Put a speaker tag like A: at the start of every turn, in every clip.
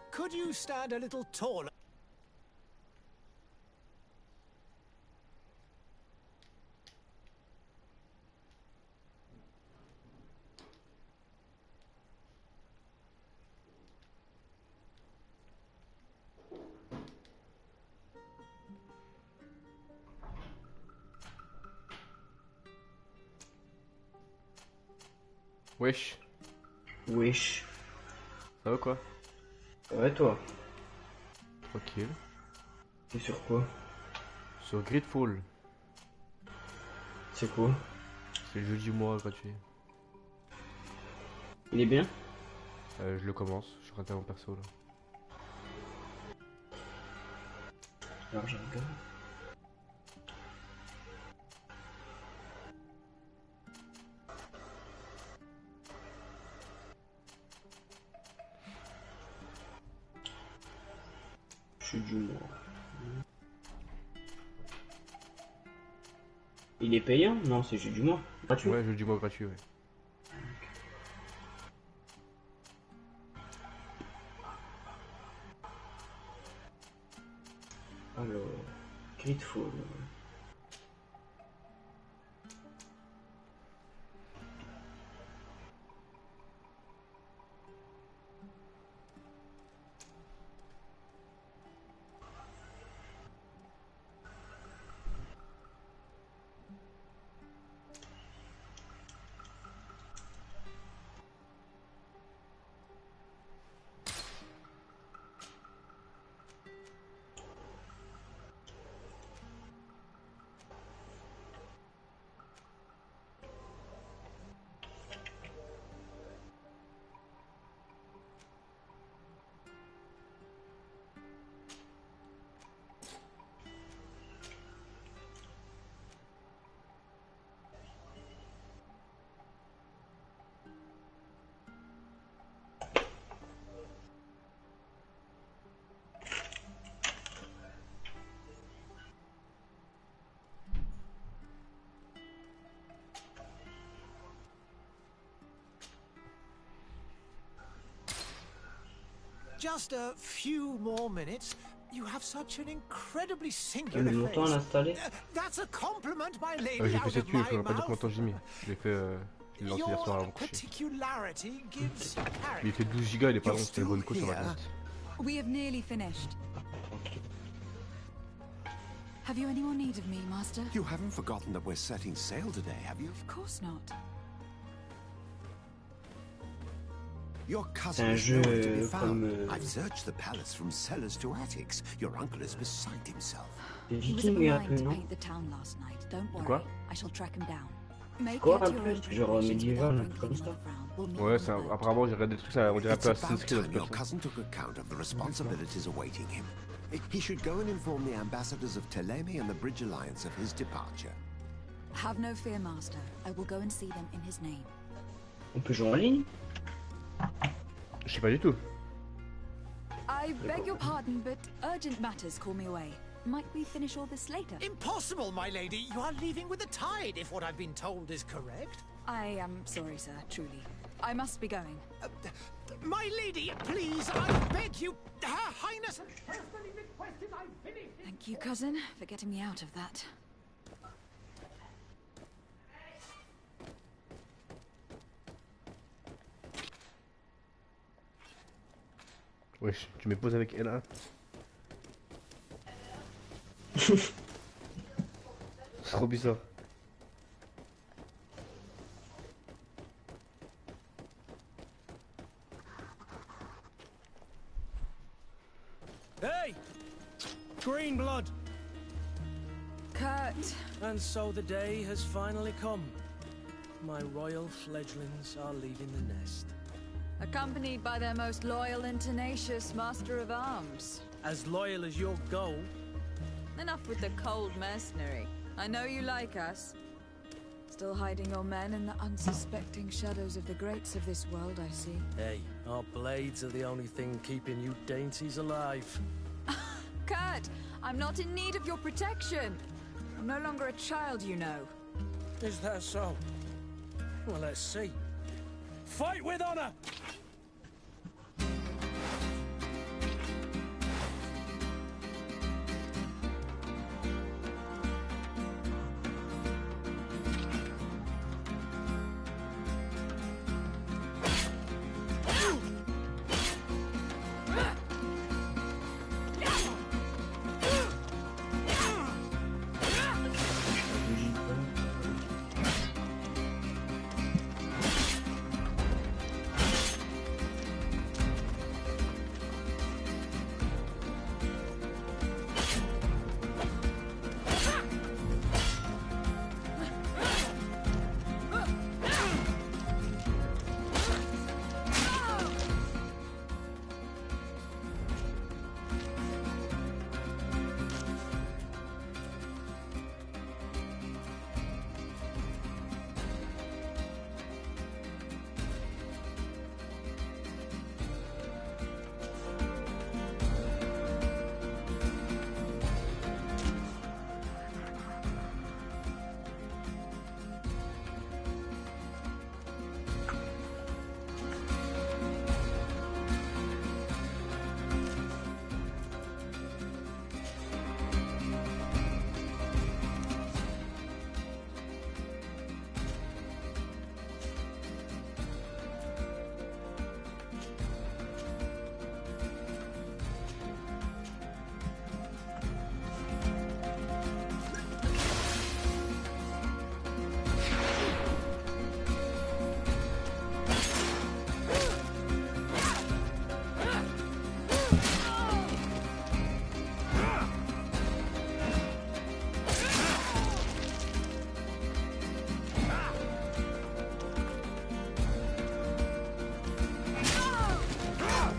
A: Could you stand a little taller?
B: Wesh.
C: Wesh.
B: Ça va quoi?
C: Ouais, toi?
B: Tranquille.
C: T'es sur quoi?
B: Sur Greedfall.
C: C'est quoi?
B: C'est le jeu du mois gratuit.
C: Il est bien?
B: Je le commence, je suis raté mon perso là.
C: Alors je regarde. Jeu du mois. Il est payant? Non, c'est jeu du mois. Gratuit.
B: Ouais, jeu du mois gratuit, ouais.
C: Alors, Greedfall.
A: Just a few more minutes. You have such an incredibly
C: Le
A: singular
C: montant à
A: face.
C: l'installer?
A: That's a compliment, my lady.
B: J'ai fait
A: Out
B: cette
A: of
B: nuit,
A: my
B: je ne pas dire combien de
A: mouth.
B: temps j'ai mis. Je l'ai fait, je l'ai lancé hier soir avant
A: Your
B: de coucher.
A: particularity gives
B: Mais
A: character.
B: il fait 12 gigas, il est pas long, c'était une bonne couche sur ma
D: here.
B: compte.
E: We have nearly finished. Have you any more need of me, Master?
D: You haven't forgotten that we're setting sail today, have you?
E: Of course not.
D: Your
C: C'est
D: cousin
C: un
D: is
C: jeu
D: nowhere to be
C: comme...
D: found. I've searched the palace from cellars to attics. Your uncle is beside himself.
C: C'est
E: He was
C: viking mais un
E: applying
C: peu,
E: to
C: non?
E: paint the town last night. Don't worry.
B: Quoi?
E: I shall track him down. Make
C: Quoi,
E: out
C: un
E: your
C: peu?
E: own
C: Genre
E: preparations
C: médiéval,
E: without
C: un truc comme
E: wrinkling
C: ça?
E: on the frown. We'll meet
B: Ouais,
E: on
B: c'est
E: the boat.
B: apparemment j'ai regardé des trucs, ça, on dirait un
D: It's
B: peu
D: about
B: Assassin's Creed, un
D: time
B: truc
D: your
B: comme ça.
D: cousin took account of the responsibilities awaiting him. He should go and inform the ambassadors of Teleme and the Bridge Alliance of his departure.
E: Have no fear, Master. I will go and see them in his name.
C: On peut jouer en ligne?
B: Je sais pas du tout.
E: I beg your pardon, but urgent matters call me away. Might we finish all this later?
A: Impossible, my lady. You are leaving with the tide, if what I've been told is correct.
E: I am sorry, sir, truly. I must be going.
A: My lady, please, I beg you. Her Highness has personally requested I finish.
E: Thank you, cousin, for getting me out of that.
B: Wesh, tu me poses avec elle là? C'est trop bizarre.
A: Hey! Green blood! And so the day has finally come. My royal fledglings are leaving the nest.
E: Accompanied by their most loyal and tenacious master of arms.
A: As loyal as your gold.
E: Enough with the cold mercenary. I know you like us. Still hiding your men in the unsuspecting shadows of the greats of this world, I see.
A: Hey, our blades are the only thing keeping you dainties alive.
E: Kurt, I'm not in need of your protection. I'm no longer a child, you know.
A: Is that so? Well, let's see. Fight with honor!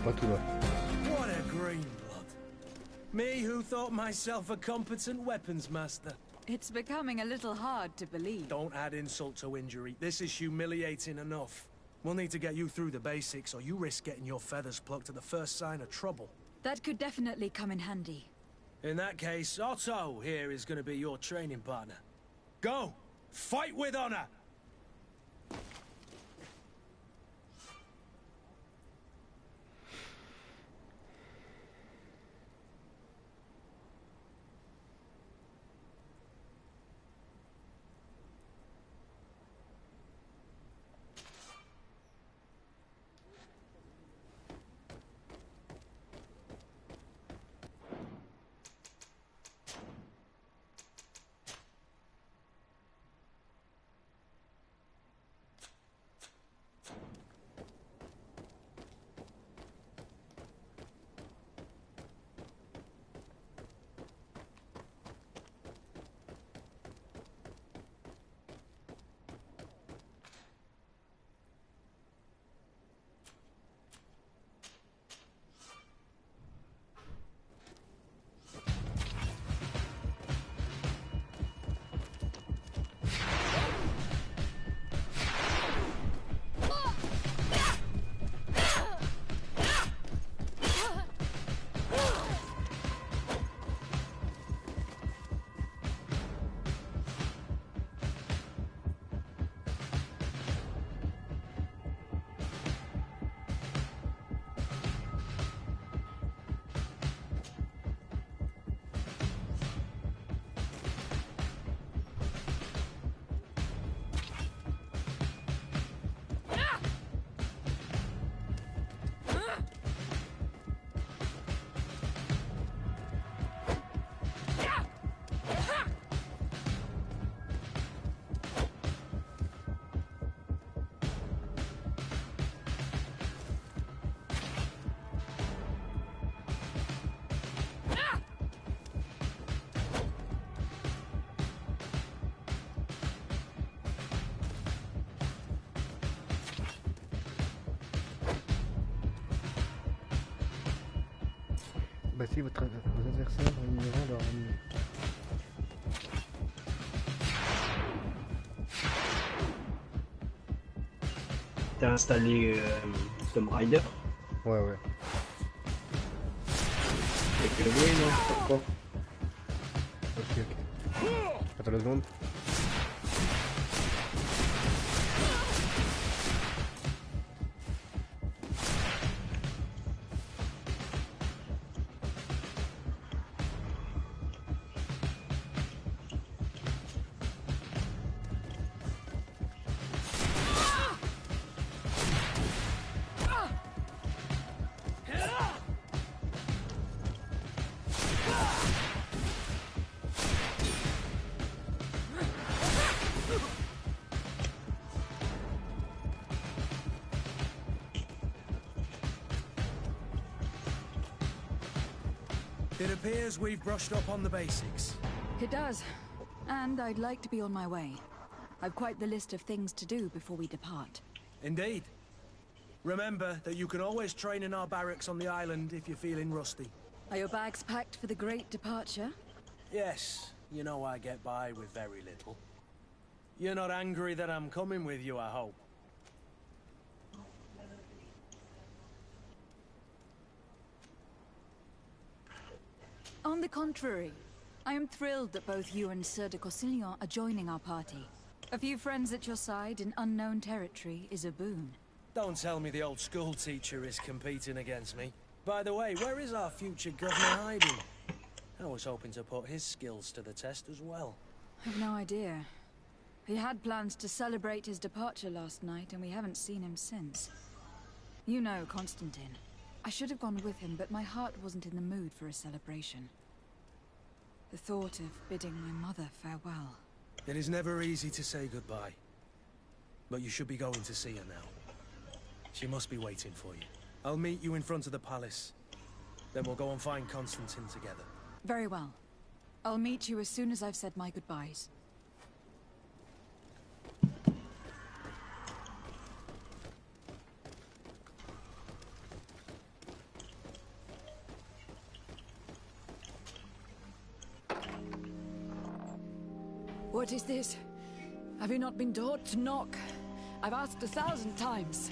B: Pas tout là.
A: What a green blood. Me who thought myself a competent weapons master.
E: It's becoming a little hard to believe.
A: Don't add insult to injury. This is humiliating enough. We'll need to get you through the basics, or you risk getting your feathers plucked at the first sign of trouble.
E: That could definitely come in handy.
A: In that case, Otto here is going to be your training partner. Go! Fight with honor!
B: Bah si, vos adversaires ignorant leur ennemi.
C: T'as installé Tomb Raider?
B: Ouais, ouais.
C: Avec le bruit, non? Pourquoi?
B: Ok, ok. Attends la seconde.
A: It appears we've brushed up on the basics.
E: It does. And I'd like to be on my way. I've quite the list of things to do before we depart.
A: Indeed. Remember that you can always train in our barracks on the island if you're feeling rusty.
E: Are your bags packed for the great departure?
A: Yes, you know I get by with very little. You're not angry that I'm coming with you, I hope.
E: On the contrary, I am thrilled that both you and Sir de Cossillon are joining our party. A few friends at your side in unknown territory is a boon.
A: Don't tell me the old school teacher is competing against me. By the way, where is our future governor hiding? I was hoping to put his skills to the test as well.
E: I've no idea. He had plans to celebrate his departure last night, and we haven't seen him since. You know Constantine. I should have gone with him, but my heart wasn't in the mood for a celebration. The thought of bidding my mother farewell.
A: It is never easy to say goodbye. But you should be going to see her now. She must be waiting for you. I'll meet you in front of the palace. Then we'll go and find Constantine together.
E: Very well. I'll meet you as soon as I've said my goodbyes.
F: What is this? Have you not been taught to knock? I've asked 1,000 times.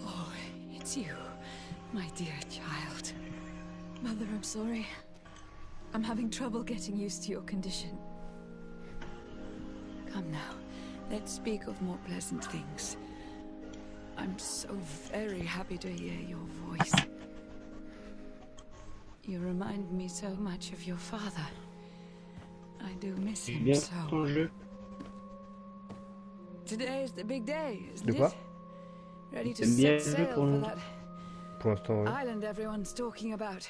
F: Oh, it's you, my dear child.
E: Mother, I'm sorry. I'm having trouble getting used to your condition.
F: Come now, let's speak of more pleasant things. I'm so very happy to hear your voice. You remind me so much of your father. I do miss him
C: Bien
F: so.
C: ton jeu.
F: Today is the big day, isn't
B: De quoi?
F: it? Ready to
C: T'aimes bien
F: set
C: le jeu
F: sail
C: pour
F: for
C: le-
F: that
B: Pour l'instant, ouais.
F: island everyone's talking about.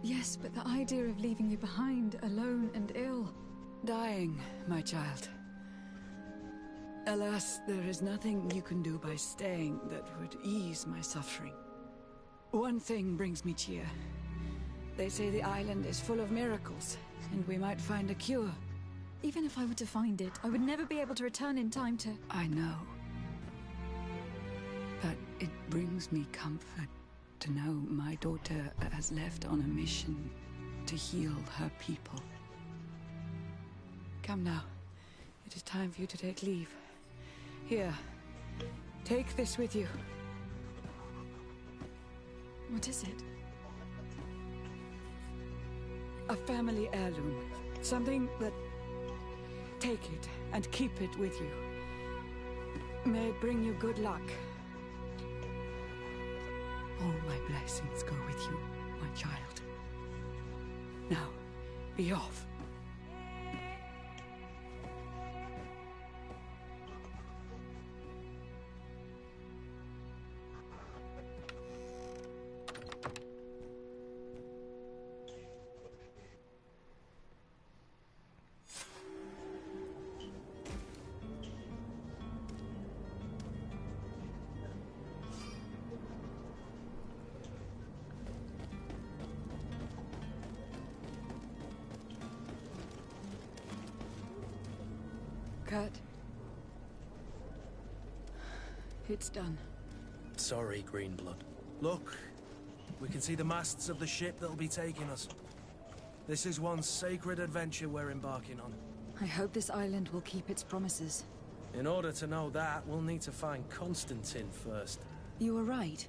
E: Yes, but the idea of leaving you behind, alone and ill.
F: Dying, my child. Alas, there is nothing you can do by staying that would ease my suffering. One thing brings me cheer. They say the island is full of miracles, and we might find a cure.
E: Even if I were to find it, I would never be able to return in time to...
F: I know. But it brings me comfort to know my daughter has left on a mission to heal her people. Come now. It is time for you to take leave. Here. Take this with you.
E: What is it?
F: A family heirloom. Something that... Take it and keep it with you. May it bring you good luck. All my blessings go with you, my child. Now, be off. Kurt. It's done.
A: Sorry, Greenblood. Look, We can see the masts of the ship that'll be taking us. This is one sacred adventure we're embarking on.
E: I hope this island will keep its promises.
A: In order to know that, we'll need to find Constantine first.
E: You were right.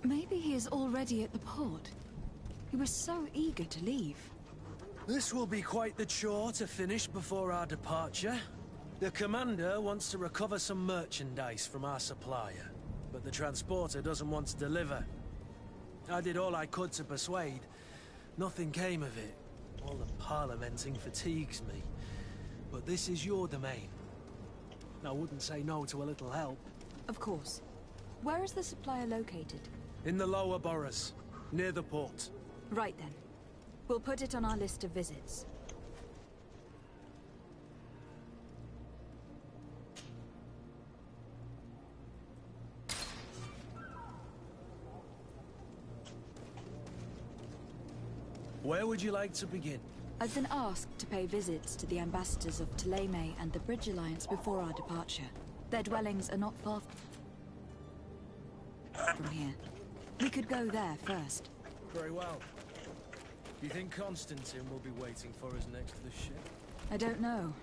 E: Maybe he is already at the port. He was so eager to leave.
A: This will be quite the chore to finish before our departure. The commander wants to recover some merchandise from our supplier, but the transporter doesn't want to deliver. I did all I could to persuade. Nothing came of it. All the parliamenting fatigues me. But this is your domain. I wouldn't say no to a little help.
E: Of course. Where is the supplier located?
A: In the lower boroughs, near the port.
E: Right then. We'll put it on our list of visits.
A: Where would you like to begin?
E: I've been asked to pay visits to the ambassadors of Thélème and the Bridge Alliance before our departure. Their dwellings are not far from here. We could go there first.
A: Very well. Do you think Constantine will be waiting for us next to the ship?
E: I don't know,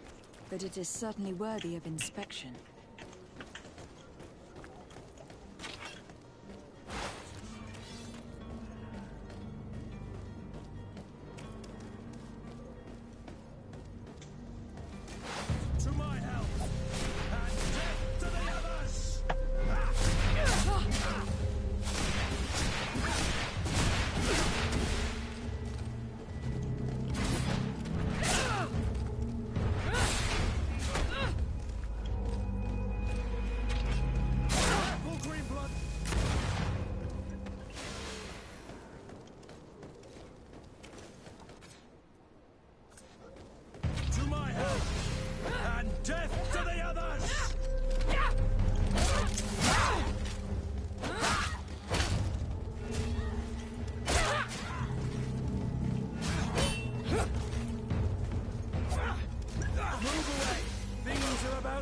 E: but it is certainly worthy of inspection.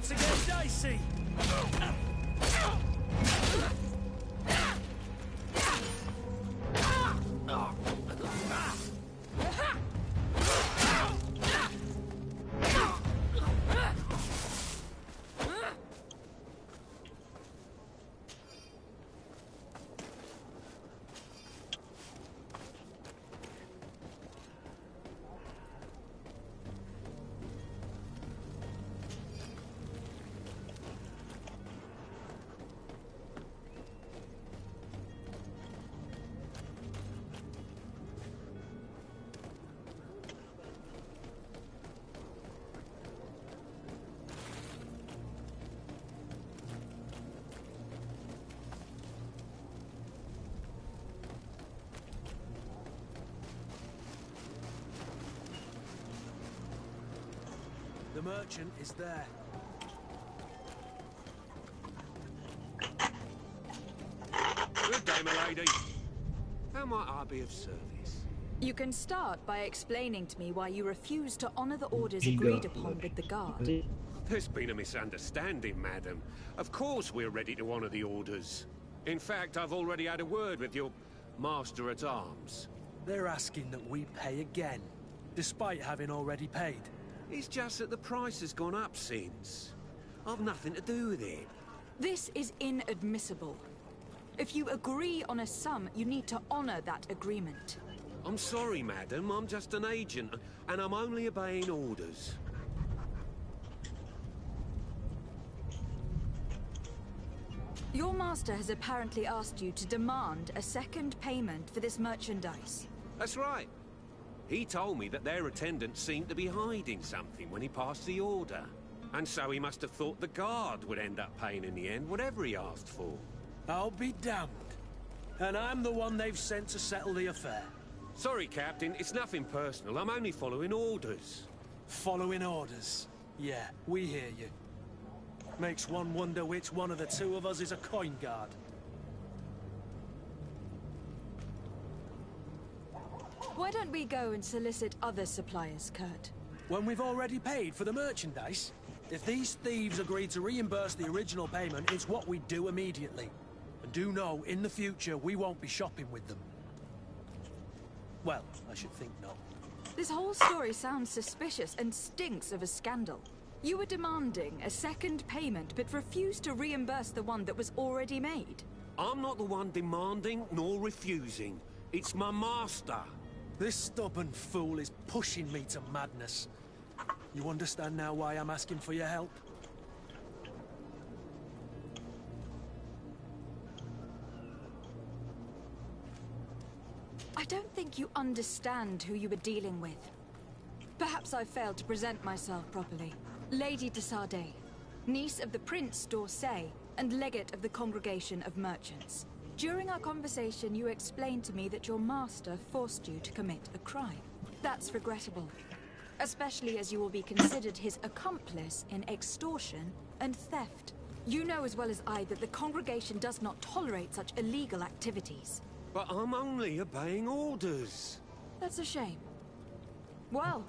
A: To get dicey. The merchant is there.
G: Good day, my lady. How might I be of service?
E: You can start by explaining to me why you refuse to honor the orders agreed upon with the guard.
G: There's been a misunderstanding, madam. Of course we're ready to honor the orders. In fact, I've already had a word with your master-at-arms.
A: They're asking that we pay again, despite having already paid.
G: It's just that the price has gone up since. I've nothing to do with it.
E: This is inadmissible. If you agree on a sum, you need to honor that agreement.
G: I'm sorry, madam. I'm just an agent, and I'm only obeying orders.
E: Your master has apparently asked you to demand a second payment for this merchandise.
G: That's right. He told me that their attendants seemed to be hiding something when he passed the order. And so he must have thought the guard would end up paying in the end, whatever he asked for.
A: I'll be damned. And I'm the one they've sent to settle the affair.
G: Sorry, Captain, it's nothing personal. I'm only following orders.
A: Following orders? Yeah, we hear you. Makes one wonder which one of the two of us is a coin guard.
E: Why don't we go and solicit other suppliers, Kurt?
A: When we've already paid for the merchandise? If these thieves agree to reimburse the original payment, it's what we do immediately. And do know, in the future, we won't be shopping with them. Well, I should think not.
E: This whole story sounds suspicious and stinks of a scandal. You were demanding a second payment, but refused to reimburse the one that was already made.
G: I'm not the one demanding nor refusing. It's my master.
A: This stubborn fool is pushing me to madness. You understand now why I'm asking for your help?
E: I don't think you understand who you were dealing with. Perhaps I failed to present myself properly. Lady de Sardet, niece of the Prince d'Orsay, and legate of the Congregation of Merchants. During our conversation, you explained to me that your master forced you to commit a crime. That's regrettable, especially as you will be considered his accomplice in extortion and theft. You know as well as I that the Congregation does not tolerate such illegal activities.
G: But I'm only obeying orders.
E: That's a shame. Well,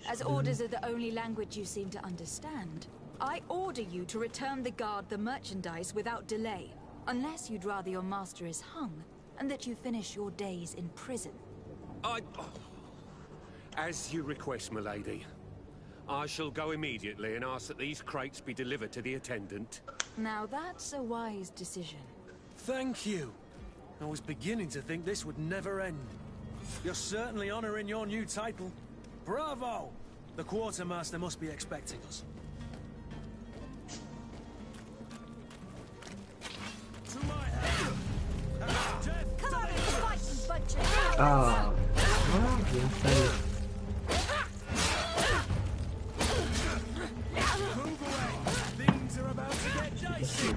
E: as orders are the only language you seem to understand, I order you to return the guard the merchandise without delay, unless you'd rather your master is hung, and that you finish your days in prison.
G: As you request, milady. I shall go immediately and ask that these crates be delivered to the attendant.
E: Now that's a wise decision.
A: Thank you. I was beginning to think this would never end. You're certainly honoring your new title. Bravo! The quartermaster must be expecting us. To my head!
E: Come on and fight, you bunch of...
C: Ah, voilà, bien fait.
A: Move away! Things are about to get dicey!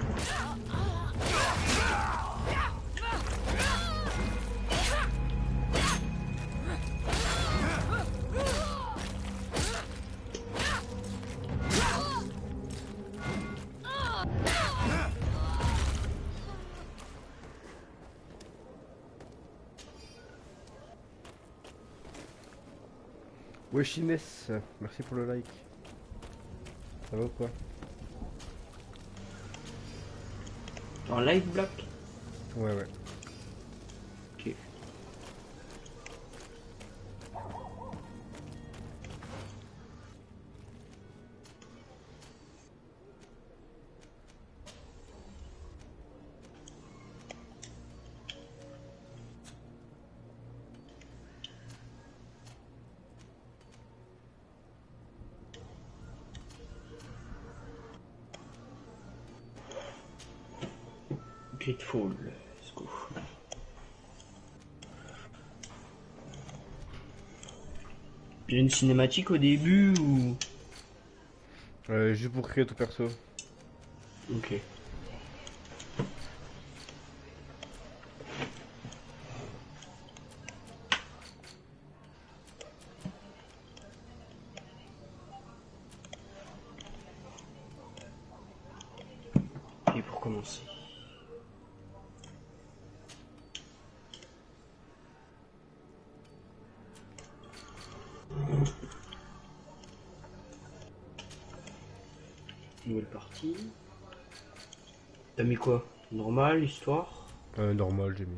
B: Wesh Inès, merci pour le like. Ça va ou quoi?
C: En live block?
B: Ouais, ouais.
C: Ok. Greedfall, let's go. Il y a une cinématique au début ou...
B: Juste pour créer ton perso.
C: Ok. Et pour commencer. Nouvelle partie. T'as mis quoi? Normal, histoire?
B: Normal, j'ai mis.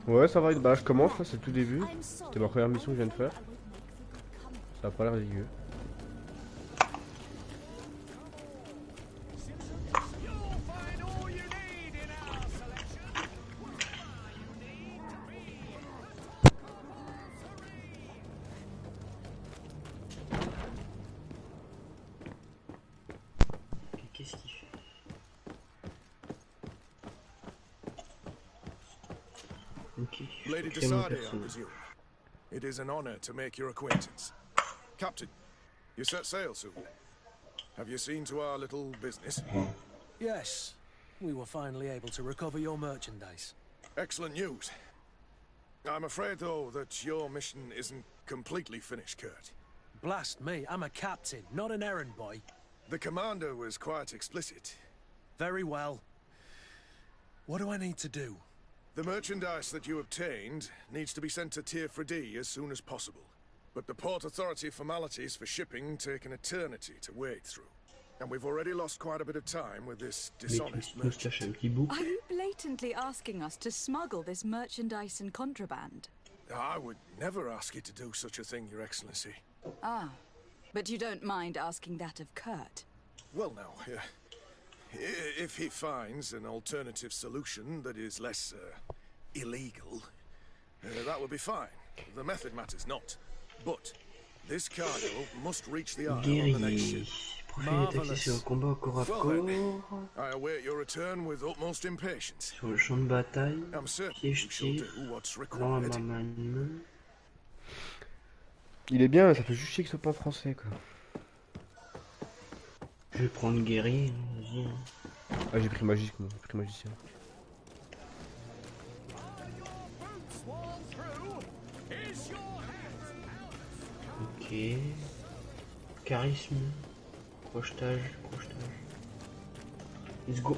B: Ouais, ça va, bah je commence là, c'est le tout début. C'était ma première mission que je viens de faire. Ça a pas l'air dégueu.
C: Qu'est-ce qu'il fait? Ok.
H: Lady de Sardet, I presume. It is an honor to make your acquaintance. Captain, you set sail soon. Have you seen to our little business?
A: Yes. We were finally able to recover your merchandise.
H: Excellent news. I'm afraid, though, that your mission isn't completely finished, Kurt.
A: Blast me, I'm a captain, not an errand boy.
H: The commander was quite explicit.
A: Very well. What do I need to do?
H: The merchandise that you obtained needs to be sent to Tier 4D as soon as possible. But the port authority formalities for shipping take an eternity to wade through. And we've already lost quite a bit of time with this dishonest merchant.
E: Are you blatantly asking us to smuggle this merchandise and contraband?
H: I would never ask you to do such a thing, Your Excellency.
E: Ah, but you don't mind asking that of Kurt?
H: Well, now, if he finds an alternative solution that is less illegal, that would be fine. The method matters not. But this cargo must reach the isle on the next ship.
C: Sur le combat au corps à corps.
H: I await your return with utmost impatience.
C: Sur le champ de bataille.
H: I'm certain you shall do what's required.
B: Il est bien, ça fait juste chier que ce soit pas en français quoi.
C: Je vais prendre guerrier, vas-y.
B: Ah j'ai pris magique moi, j'ai pris magicien.
C: Ok. Charisme. Crochetage. Let's go.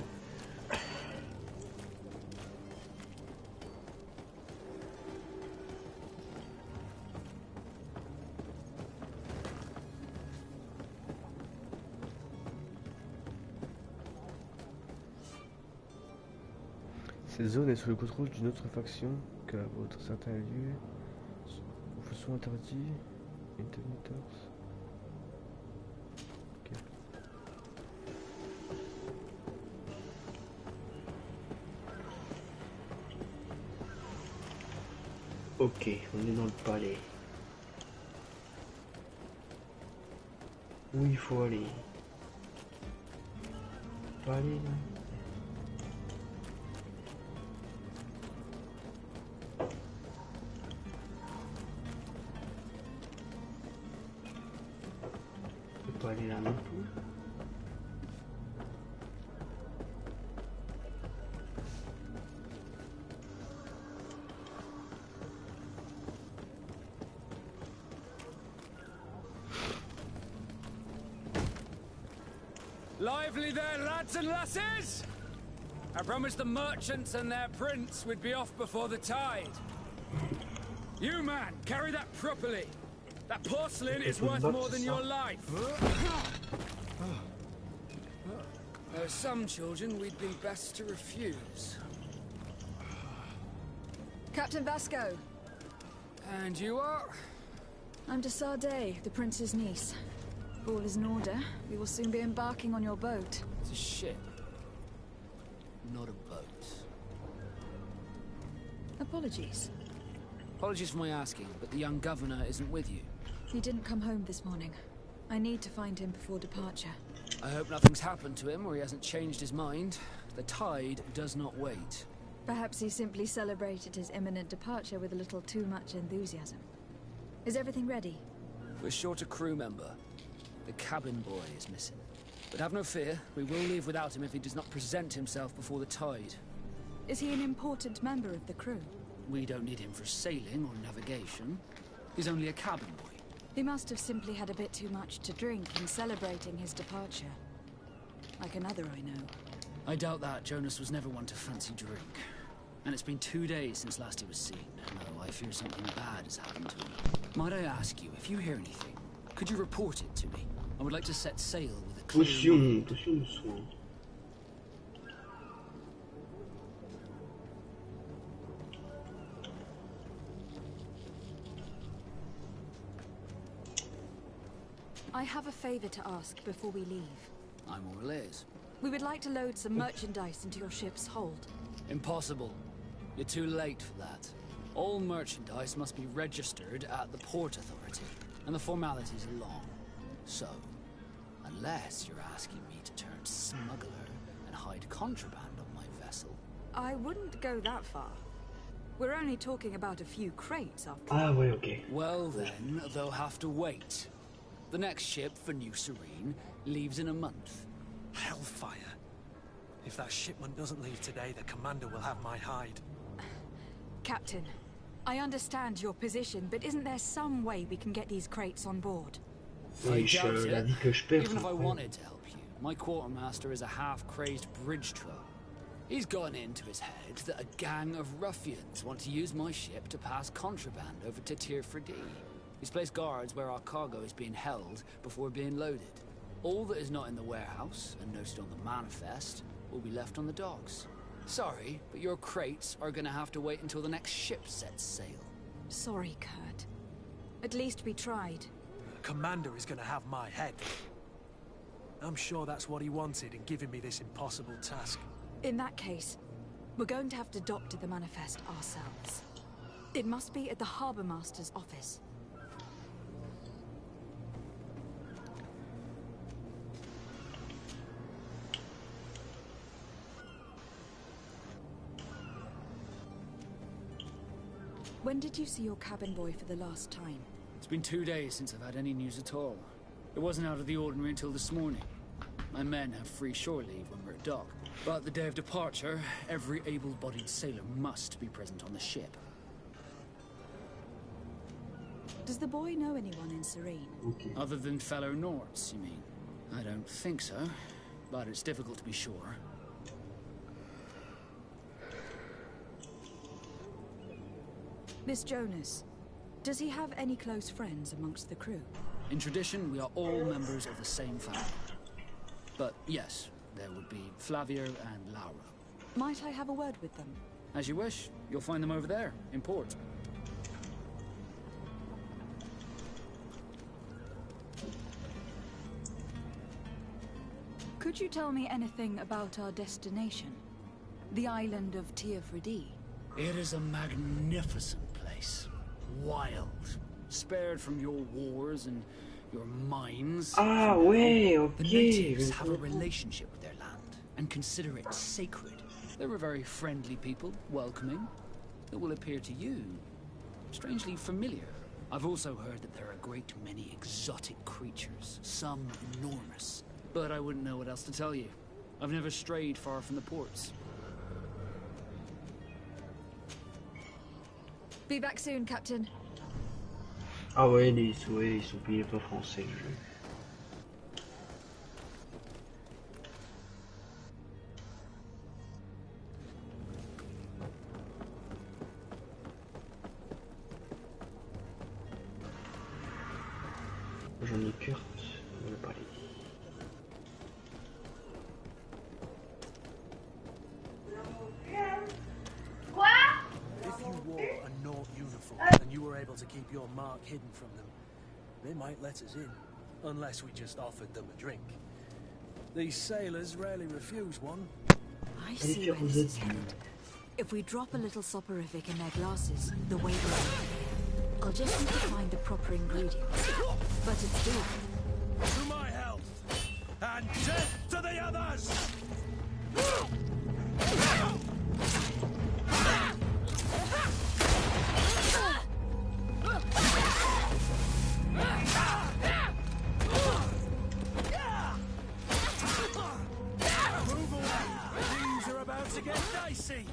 B: Cette zone est sous le contrôle d'une autre faction qu'à votre certain lieu. Vous sont interdits. Intermitters.
C: Ok, on est dans le palais. Où il faut aller? Palais là. Je peux pas aller là non plus.
I: Lively there, lads and lasses! I promised the merchants and their prince we'd be off before the tide. You, man, carry that properly. That porcelain is worth more than your life. There are some children we'd be best to refuse.
E: Captain Vasco.
I: And you are?
E: I'm de Sade, the prince's niece. If all is in order, we will soon be embarking on your boat.
I: It's a ship, not a boat.
E: Apologies.
I: Apologies for my asking, but the young governor isn't with you.
E: He didn't come home this morning. I need to find him before departure.
I: I hope nothing's happened to him or he hasn't changed his mind. The tide does not wait.
E: Perhaps he simply celebrated his imminent departure with a little too much enthusiasm. Is everything ready?
I: We're short a crew member. The cabin boy is missing. But have no fear, we will leave without him if he does not present himself before the tide.
E: Is he an important member of the crew?
I: We don't need him for sailing or navigation. He's only a cabin boy.
E: He must have simply had a bit too much to drink in celebrating his departure. Like another I know.
I: I doubt that. Jonas was never one to fancy drink. And it's been 2 days since last he was seen. No, I fear something bad has happened to him. Might I ask you, if you hear anything, could you report it to me? I would like to set sail with a clear mind.
C: Potion de soin.
E: I have a favor to ask before we leave.
I: I'm all ears.
E: We would like to load some merchandise into your ship's hold.
I: Impossible. You're too late for that. All merchandise must be registered at the Port Authority, and the formalities are long. So, unless you're asking me to turn smuggler and hide contraband on my vessel.
E: I wouldn't go that far. We're only talking about a few crates after
C: Ah ouais, ok.
I: Well then, they'll have to wait. The next ship for New Serene leaves in a month.
A: Hellfire. If that shipment doesn't leave today, the commander will have my hide.
E: Captain, I understand your position, but isn't there some way we can get these crates on board?
I: I
C: Oui,
I: doubt
C: il a
I: it.
C: dit que je perds.
I: Even if I wanted to help you, my quartermaster is a half-crazed bridge troll. He's gotten into his head that a gang of ruffians want to use my ship to pass contraband over to Tirfredi. He's placed guards where our cargo is being held before being loaded. All that is not in the warehouse and noted on the manifest will be left on the docks. Sorry, but your crates are gonna have to wait until the next ship sets sail.
E: Sorry, Kurt. At least we tried.
A: The commander is gonna have my head. I'm sure that's what he wanted in giving me this impossible task.
E: In that case, we're going to have to doctor the manifest ourselves. It must be at the Harbour Master's office. When did you see your cabin boy for the last time?
I: It's been 2 days since I've had any news at all. It wasn't out of the ordinary until this morning. My men have free shore leave when we're at dock. But the day of departure, every able-bodied sailor must be present on the ship.
E: Does the boy know anyone in Serene?
C: Ok.
I: Other than fellow Nords, you mean? I don't think so, but it's difficult to be sure.
E: Miss Jonas, does he have any close friends amongst the crew?
I: In tradition, we are all members of the same family. But yes, there would be Flavia and Laura.
E: Might I have a word with them?
I: As you wish. You'll find them over there, in port.
E: Could you tell me anything about our destination? The island of Teofridi?
I: It is a magnificent place. Wild. Spared from your wars and your mines.
C: Ah ouais, ok.
I: The natives have a relationship with their land and consider it sacred. They're a very friendly people, welcoming. It will appear to you strangely familiar. I've also heard that there are a great many exotic creatures, some enormous. But I wouldn't know what else to tell you. I've never strayed far from the ports.
E: Be back soon, Captain.
C: Ah ouais, les souhaits, ils sont payés pas français le jeu. J'en ai Kurt, on va parler.
A: If you wore a Nort uniform and you were able to keep your mark hidden from them, they might let us in, unless we just offered them a drink. These sailors rarely refuse one.
E: I see where this is headed. If we drop a little soporific in their glasses, the way will I'll just need to find the proper ingredients. But it's doable.
A: To my health, and death to the others! Move away! Things are about to get dicey!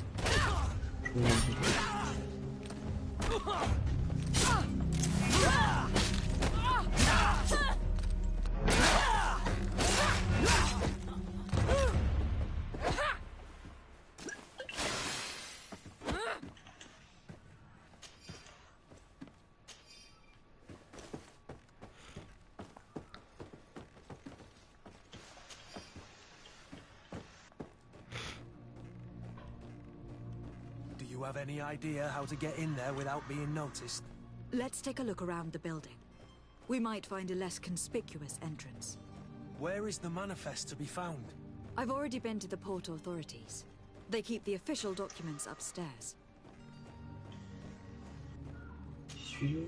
A: Do you have any idea how to get in there without being noticed?
E: Let's take a look around the building. We might find a less conspicuous entrance.
A: Where is the manifest to be found?
E: I've already been to the port authorities. They keep the official documents upstairs.
C: Suis-le.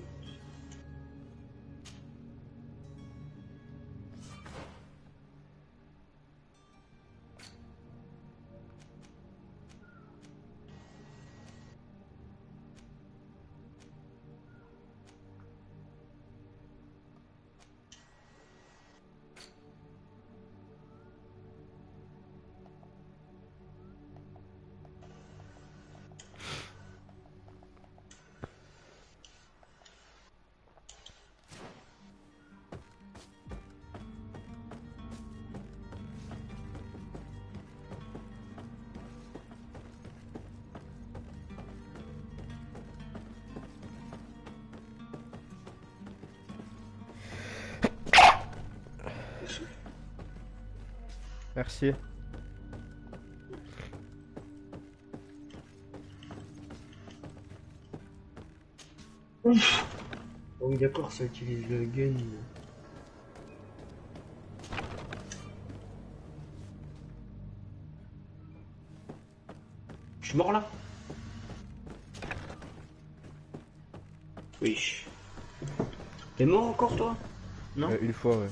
B: Merci.
C: Ouf. Oh oui, d'accord, ça utilise le gun. Je suis mort là. Oui. T'es mort encore toi? Non.
B: Une fois, ouais.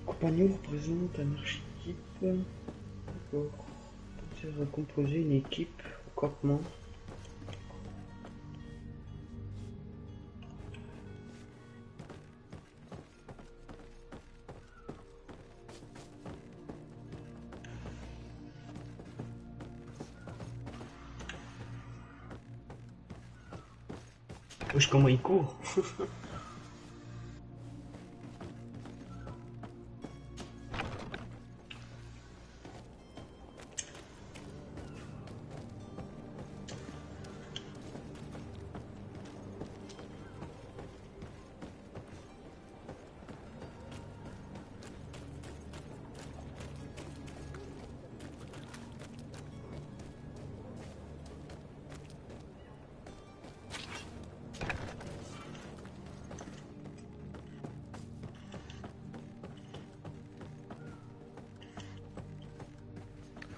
C: Compagnon représente un archétype. D'accord. C'est recomposer une équipe au campement. Wesh, comment il court?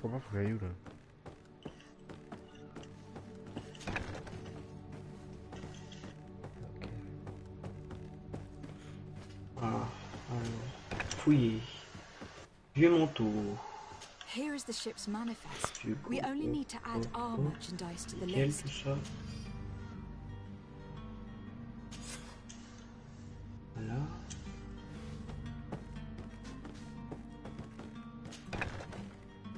B: Faut pas faut caillou là.
C: Ah, fouiller. Vieux manteau.
E: Here is the ship's manifest. We only need to add our merchandise to the
C: Nickel,
E: list.
C: tout ça. Voilà.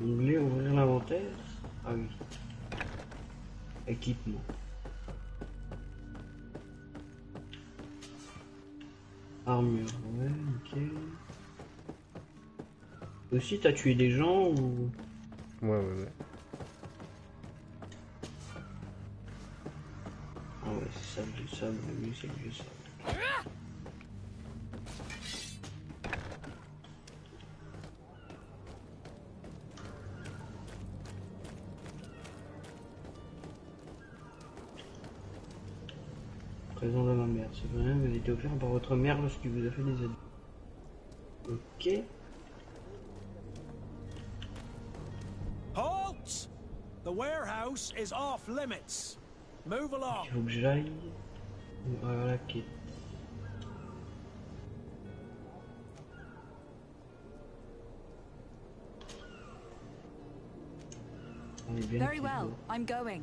C: Onglet ouvrir l'inventaire. Ah oui. Équipement. Armure, ouais, nickel. Aussi, t'as tué des gens ou...
B: Ouais.
C: Ah ouais, c'est ça, le sable, lui, c'est le vieux sable. Présent de ma mère, c'est vrai, vous avez été offert par votre mère lorsqu'il vous a fait des adieux. Ok.
A: Halt! The warehouse is off limits. Move along.
C: Il faut que j'aille. Voilà, quête. On est bien.
E: Very well, I'm going.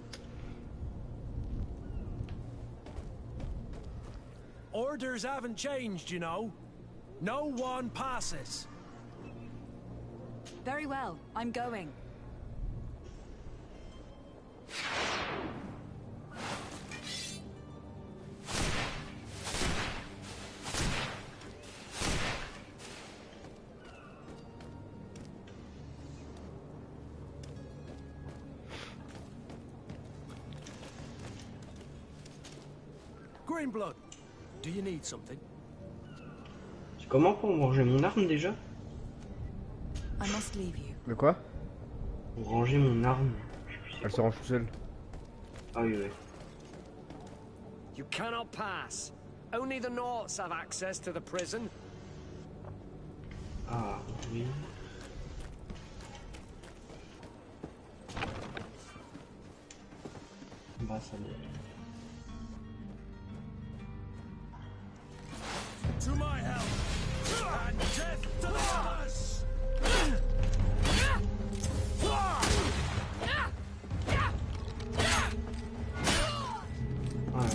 A: Orders haven't changed, you know. No one passes.
E: Very well, I'm going.
A: Greenblood, do you need something?
C: C'est comment pour ranger mon arme déjà?
E: I must leave you.
B: De quoi?
C: Pour ranger mon arme.
B: Elle se range tout seule.
C: Ah oui, ouais.
G: You cannot pass. Only the Norts have access to the prison.
C: Ah oui. Bah ça doit.
A: To my help! And death to the others!
C: Ah ouais.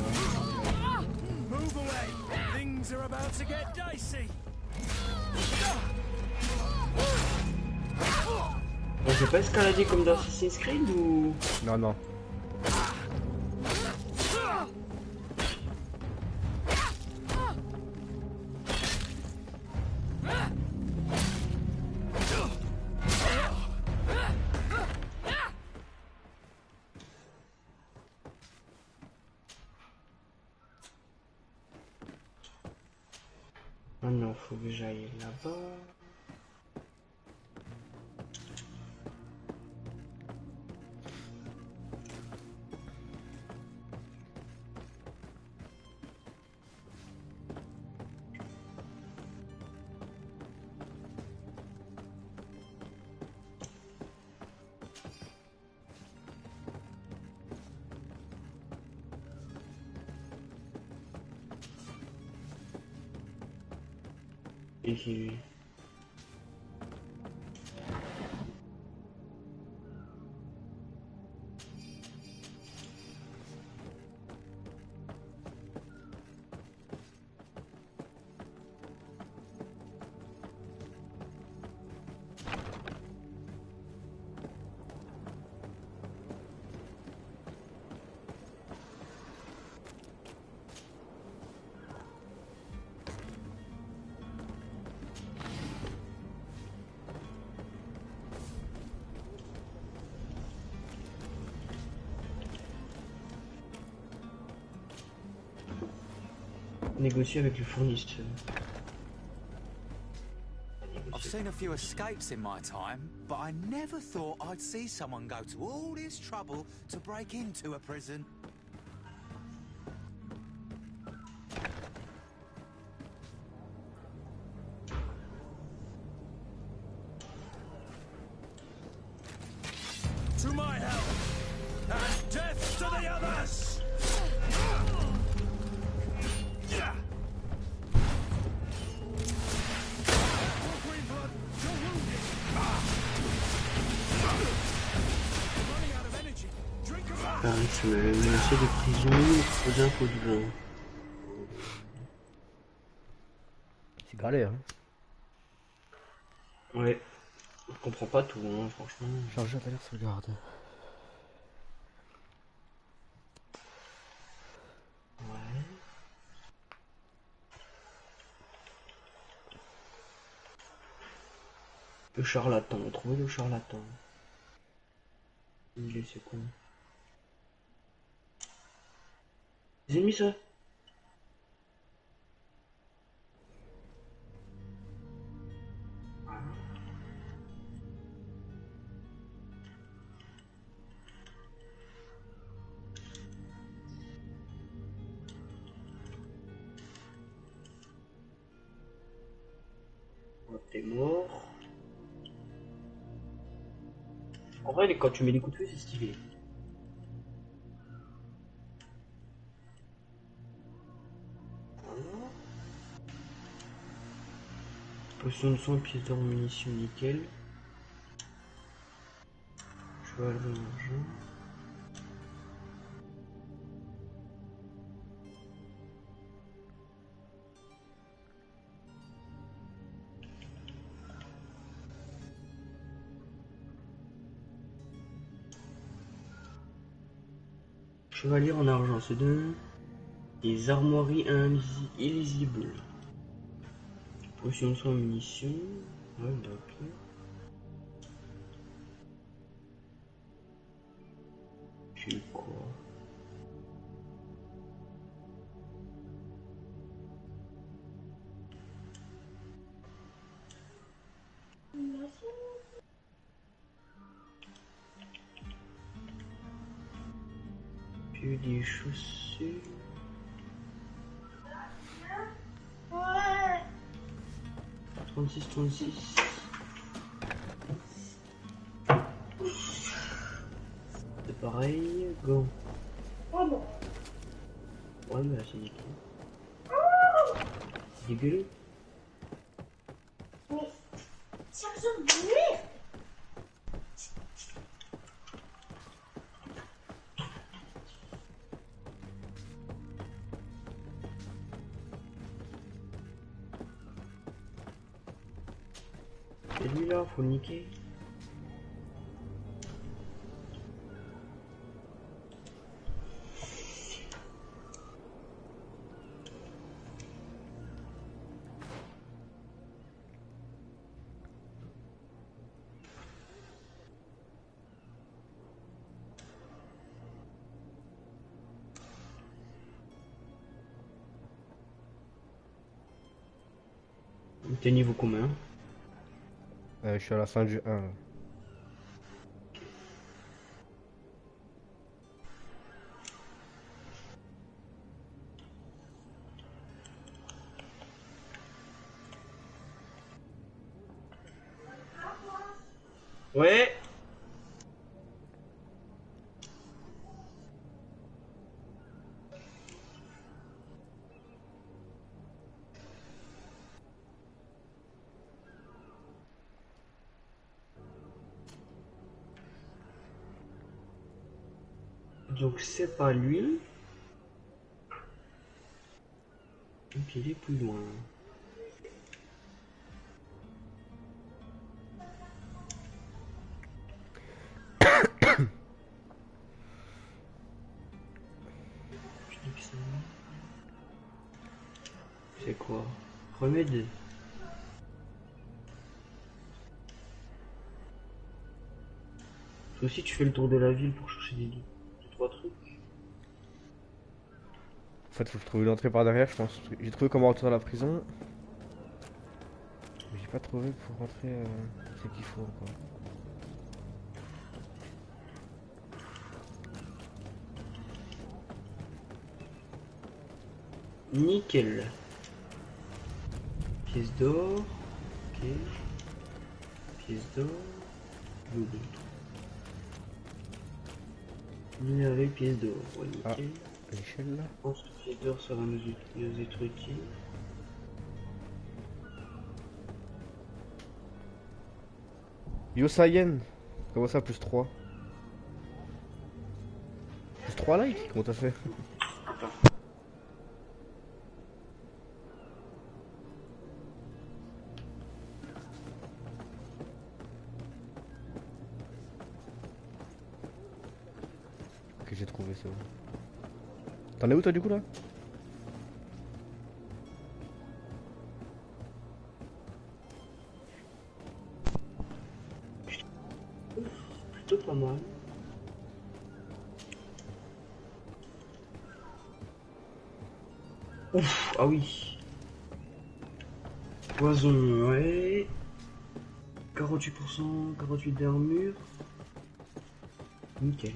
A: Move away! Things are about to get dicey!
C: On peut pas escalader comme dans Assassin's Creed ou...
B: Non.
C: Maintenant, faut que j'aille là-bas. Et qui lui. Négocier avec le fournisseur.
J: I've seen a few escapes in my time, but I never thought I'd see someone go to all this trouble to break into a prison.
A: To my help, and death to the others!
C: Pareil, tu m'avais menacé de prison pour des infos de vin.
B: C'est galère. Hein.
C: Ouais, je comprends pas tout, hein, franchement.
B: Chargeur d'alerte sauvegarde.
C: Ouais. Le charlatan, on va trouver le charlatan. Il est, c'est quoi? Les ennemis, ça? Oh, t'es mort. En vrai, quand tu mets les coups de feu, c'est stylé. Potion de soin, pièce d'or, munitions, nickel. Cheval de l'argent. Chevalier en argent, c'est donne des armoiries illisibles. Potion de soin, munitions. Ouais, bah ok. J'ai quoi? Puis des chaussures. Ouais. 36. C'est pareil, go. Oh bon. Ouais, mais là c'est nickel. C'est dégueulasse. Mais ça me brûle. C'est lui là, faut le niquer. T'es niveau combien?
B: Je suis à la fin du 1 là.
C: Ouais. Donc c'est pas lui. Donc il est plus loin. C'est quoi? Remède. Aussi tu fais le tour de la ville pour chercher des trois trucs.
B: En fait, faut que je trouve l'entrée par derrière, je pense. J'ai trouvé comment rentrer à la prison. Mais j'ai pas trouvé pour rentrer ce qu'il faut quoi.
C: Nickel. Pièce d'or. Ok. Pièce d'or. Double. Minerai, pièce d'or. Ouais, nickel.
B: L'échelle là.
C: Je pense que pièce d'or sera nous être utile.
B: Yo Sayen. Comment ça plus 3? Plus 3 likes? Comment t'as fait? Ok, j'ai trouvé ça. T'en es où toi du coup là?
C: Plutôt pas mal. Ouf, ah oui. Poison, ouais. 48%, 48 d'armure. Nickel.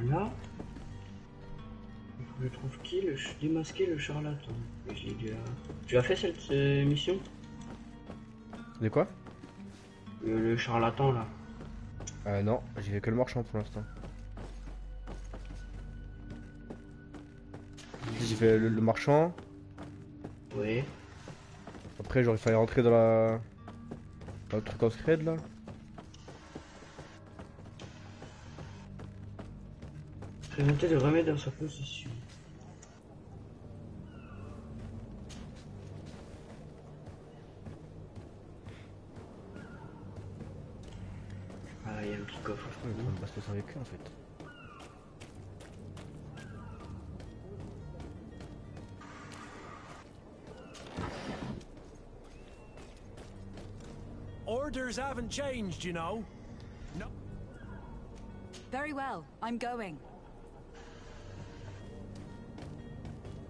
C: Voilà. Il faut que je trouve qui le démasquer le charlatan. Mais je l'ai déjà... Tu as fait cette mission?
B: De quoi?
C: Le charlatan là.
B: Non, j'ai fait que le marchand pour l'instant. J'ai fait le marchand.
C: Ouais.
B: Après genre il fallait rentrer dans la... dans le truc en scred là.
C: Présenter le remède dans sa position. Ah, il y a un petit coffre.
B: Je crois qu'il faut me passer avec eux en fait.
A: Orders haven't changed, you know. No.
E: Very well, I'm going.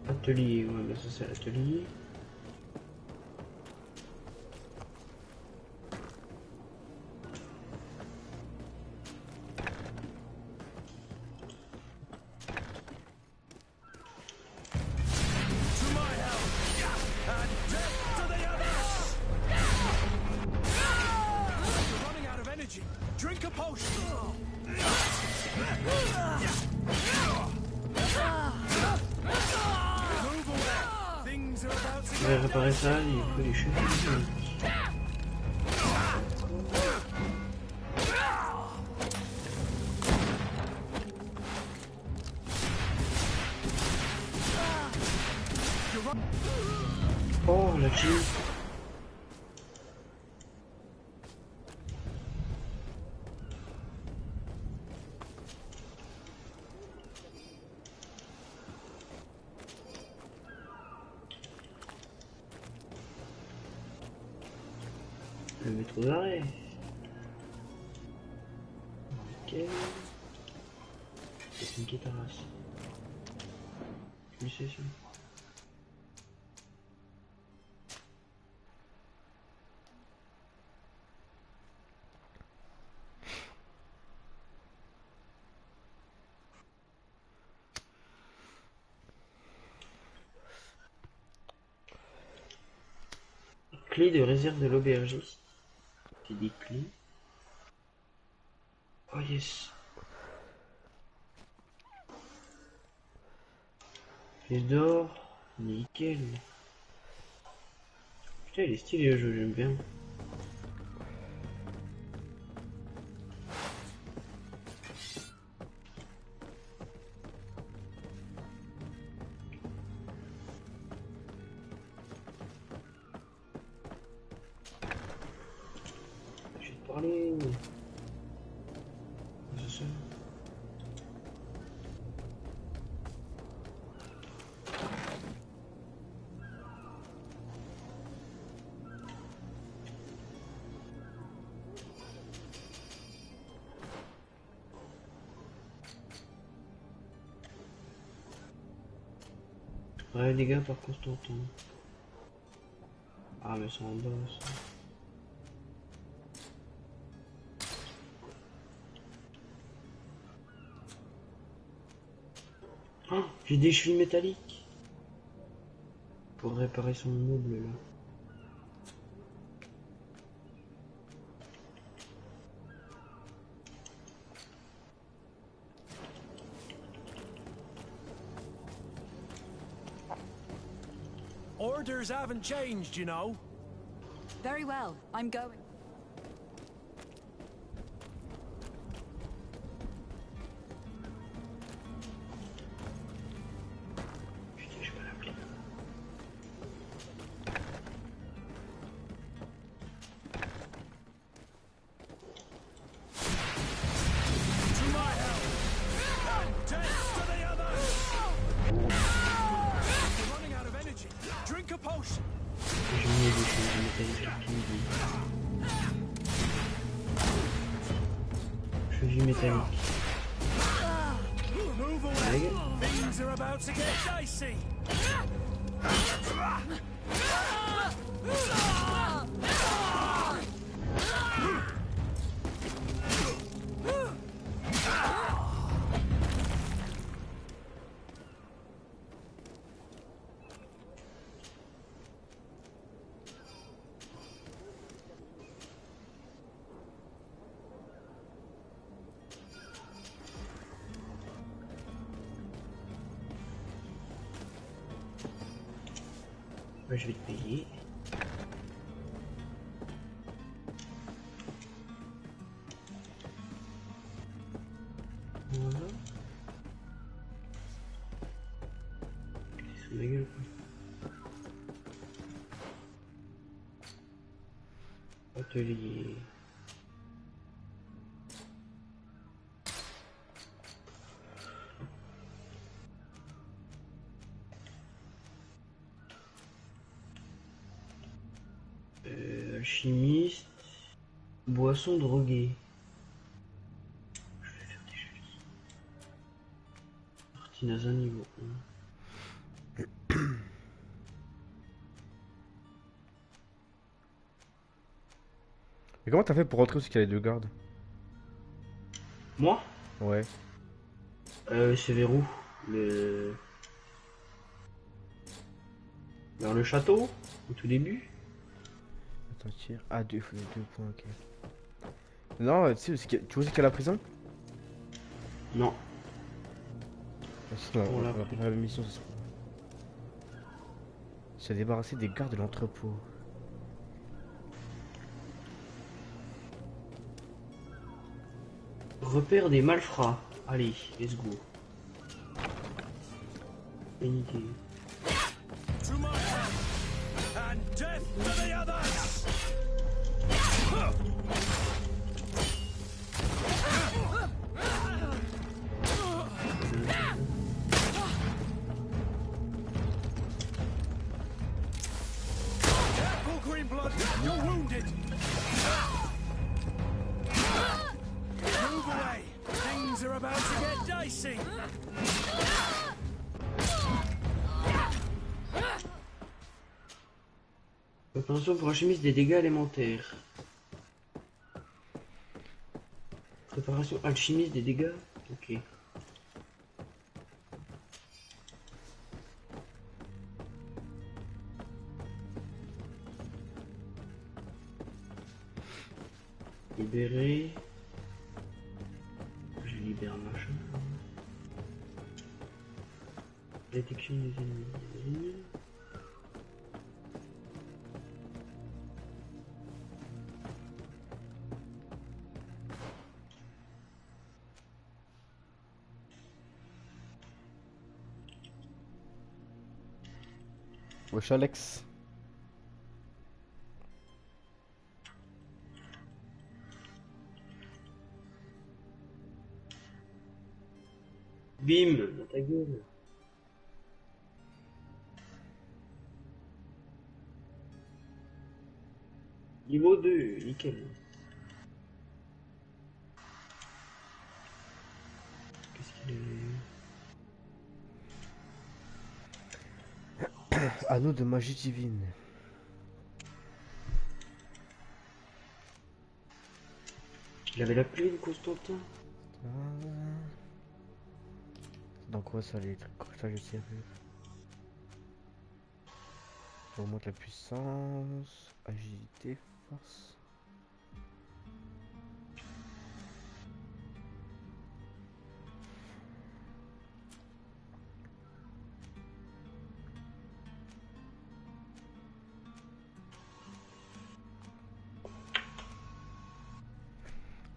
C: Atelier, ouais, bah ça c'est l'atelier.
A: Drink a potion.
C: Je vais réparer ça, il faut des cheveux. Oh la team. métro d'arrêt. Ok. C'est une quête à race. Je sais ça. Clé de réserve de l'aubergiste. C'est des clés. Oh yes. Pièce d'or. Nickel. Putain, il est stylé le jeu, j'aime bien. Je vais te parler. C'est ça. Ouais, les gars, par Constantin. Ah, mais c'est en bas, ça. Oh, j'ai des chevilles métalliques. Pour réparer son immeuble, là.
A: Orders haven't changed, you know.
E: Very well, I'm going.
C: Putain, je peux l'appeler.
A: To my help! And death to the others! You're running out of energy. Drink a potion.
C: Je mets des chevilles métalliques qui me dit. Chevilles métalliques.
A: Move away. Things are about to get dicey.
C: Ouais, je vais te payer. Voilà. C'est sous ma gueule, quoi. Atelier. Alchimiste. Boisson droguée. Je vais faire des chevilles. Martinazin niveau 1.
B: Mais comment t'as fait pour rentrer aussi qu'il y a les deux gardes?
C: Moi?
B: Ouais.
C: C'est vers où? Vers le château? Au tout début?
B: Attends, tire. Ah, il faut les 2 points, ok. Non, tu sais, tu vois c'est qu'il y a la prison?
C: Non.
B: Ah, sinon,
C: Pour
B: on
C: la
B: va faire la mission, ça se trouve. Se débarrasser des gardes de l'entrepôt.
C: Repère des malfrats. Allez, let's go. Une idée.
A: To my help! And death to the others! Careful, Greenblood! You're wounded! see.
C: Préparation pour alchimiste des dégâts élémentaires. Préparation alchimiste des dégâts. Ok. Libérer. Je libère machin. Détection des ennemis.
B: Wesh Alex.
C: Bim, dans ta gueule. Niveau 2, nickel. Qu'est-ce qu'il est?
B: Anneau de magie divine.
C: Il avait la pluie de Constantin.
B: Dans quoi ça les correctage de serrure? Augmente la puissance, agilité, force.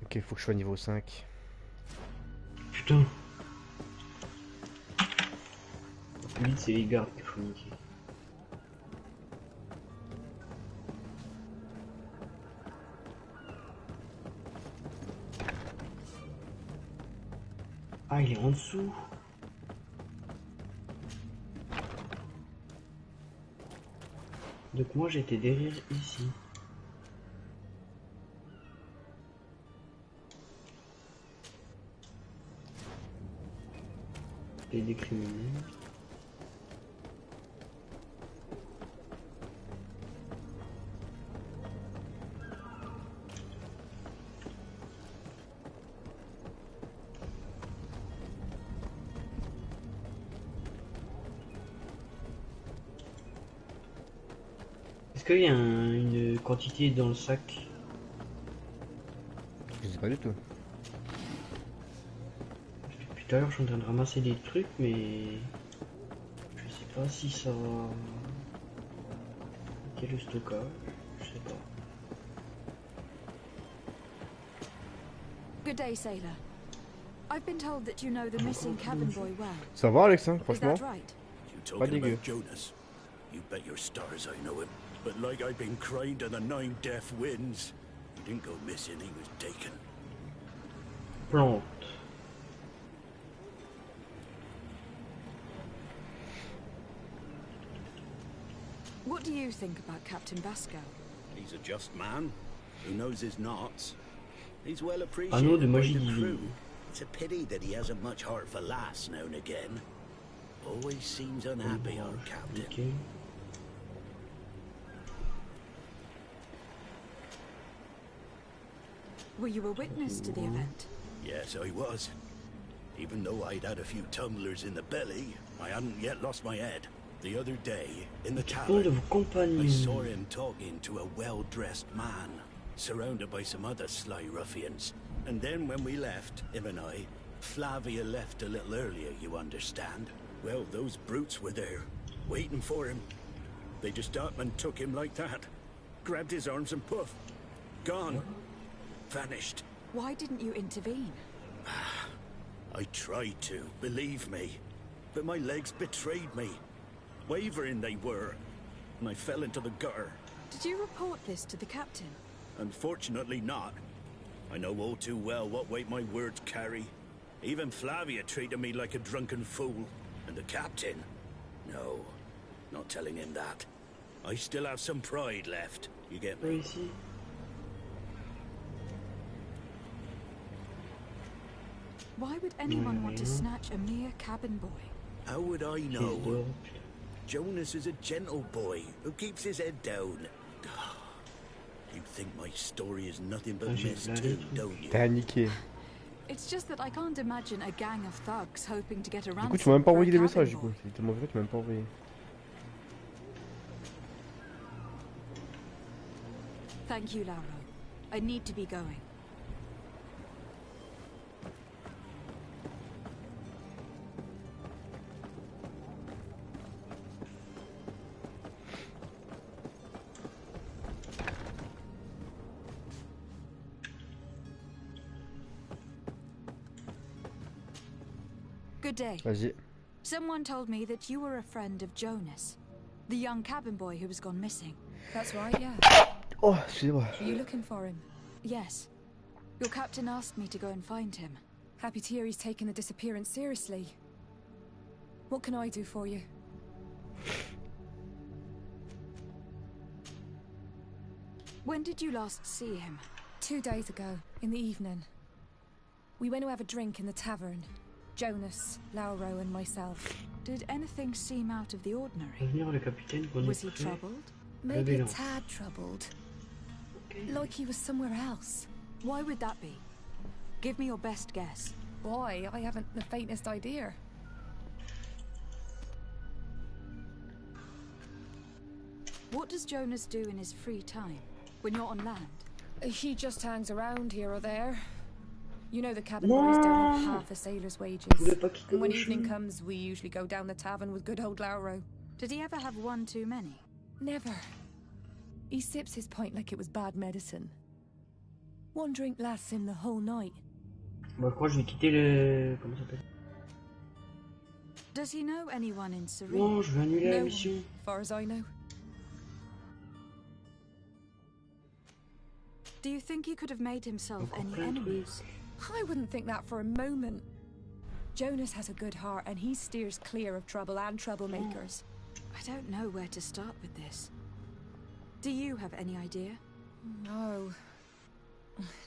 B: Ok, faut que je sois niveau 5.
C: Putain. Lui, c'est les gardes qu'il faut niquer. Ah, il est en dessous. Donc moi j'étais derrière ici. Et des criminels. Est-ce qu'il y a une quantité dans le sac?
B: Je sais pas du tout.
C: Depuis tout à l'heure, je suis en train de ramasser des trucs, mais je sais pas si ça va. Quel est le stockage? Je sais pas.
E: Good day, sailor. I've been told that you know the missing cabin boy well.
B: Ça va Alex, hein,
E: Is
B: franchement.
E: that right?
K: You
B: Pas
K: talking
B: dégueu.
K: about Jonas? You bet your stars I know him. But like I've been crying to the 9 deaf winds, he didn't go missing, he was taken.
C: Plante.
E: What do you think about Captain Basco?
K: He's a just man who knows his knots. He's well
C: Anneau
K: appreciated
C: de
K: by
C: magie
K: the
C: divine.
K: crew. It's a pity that he hasn't much heart for lass now and again. Always seems unhappy, our captain.
C: Okay.
E: Were you a witness to the event?
K: Yes, I was. Even though I'd had a few tumblers in the belly, I hadn't yet lost my head. The other day, in the
C: Pont de
K: tavern,
C: vos
K: I
C: compagnons.
K: saw him talking to a well-dressed man, surrounded by some other sly ruffians. And then when we left, him and I, Flavia left a little earlier, you understand. Well, those brutes were there, waiting for him. They just up and took him like that. Grabbed his arms and poof. Gone. Vanished.
E: Why didn't you intervene?
K: I tried to, believe me. But my legs betrayed me. Wavering they were. And I fell into the gutter.
E: Did you report this to the captain?
K: Unfortunately not. I know all too well what weight my words carry. Even Flavia treated me like a drunken fool. And the captain? No, not telling him that. I still have some pride left. You get me?
C: Ici.
E: Why would anyone want to snatch a mere cabin boy?
K: How would I know? Jonas is a gentle boy who keeps his head down. You think my story is nothing but mess too, don't you?
B: T'as niqué.
E: It's just that I can't imagine a gang of thugs hoping to get a
B: Du coup,
E: ransom
B: tu m'as même pas
E: for a
B: envoyé les
E: cabin
B: messages, du
E: boy.
B: coup. C'est tellement vrai que tu m'as même pas envoyé.
E: Thank you, Lauro. I need to be going. Good day.
B: Vas-y.
E: Someone told me that you were a friend of Jonas, the young cabin boy who was gone missing.
L: That's right, yeah.
B: Oh, excusez-moi.
L: Are you looking for him?
E: Yes. Your captain asked me to go and find him.
L: Happy to hear he's taken the disappearance seriously. What can I do for you?
E: When did you last see him?
L: 2 days ago, in the evening. We went to have a drink in the tavern. Jonas, Lauro and myself.
E: Did anything seem out of the ordinary?
C: Revenir le capitaine qu'on
E: Was he
C: est prêt.
E: troubled?
L: Maybe a tad troubled. Like he was somewhere else.
E: Why would that be? Give me your best guess.
L: Why? I haven't the faintest idea.
E: What does Jonas do in his free time, when you're on land?
L: He just hangs around here or there. You know the cabin boys don't have half a sailor's wages. And when evening comes, we usually go down the tavern with good old Lauro.
E: Did he ever have one too many?
L: Never. He sips his pint like it was bad medicine. One drink lasts him the whole night.
C: Bon, je crois que je vais quitter le... Comment ça s'appelle?
E: Does he know anyone in Serene?
C: Non, je vais annuler la
L: No
C: mission.
L: one, far as I know.
E: Do you think he could have made himself
C: Encore
E: any
C: plein de
E: enemies?
L: I wouldn't think that for a moment. Jonas has a good heart and he steers clear of trouble and troublemakers.
E: I don't know where to start with this. Do you have any idea?
L: No.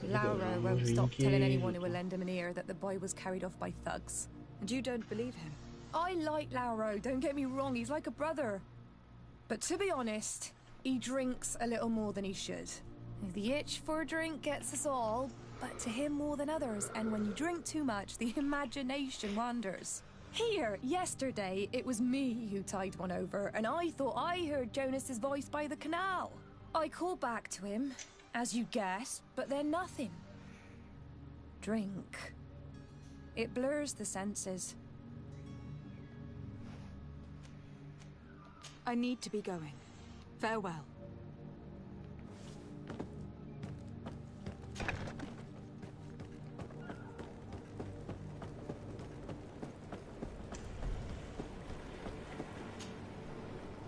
L: Lauro won't stop telling anyone who will lend him an ear that the boy was carried off by thugs.
E: And you don't believe him?
L: I like Lauro, don't get me wrong, he's like a brother. But to be honest, he drinks a little more than he should. The itch for a drink gets us all, but to him more than others, and when you drink too much, the imagination wanders. Here, yesterday, it was me who tied one over, and I thought I heard Jonas's voice by the canal. I called back to him, as you guessed, but then nothing. Drink. It blurs the senses.
E: I need to be going. Farewell.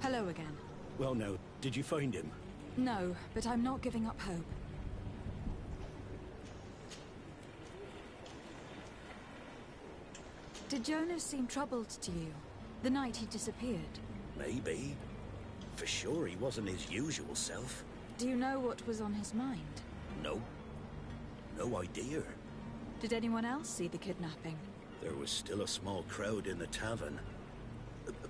E: Hello again.
K: Well, now, did you find him?
E: No, but I'm not giving up hope. Did Jonas seem troubled to you, the night he disappeared?
K: Maybe. For sure he wasn't his usual self.
E: Do you know what was on his mind?
K: No. No idea.
E: Did anyone else see the kidnapping?
K: There was still a small crowd in the tavern.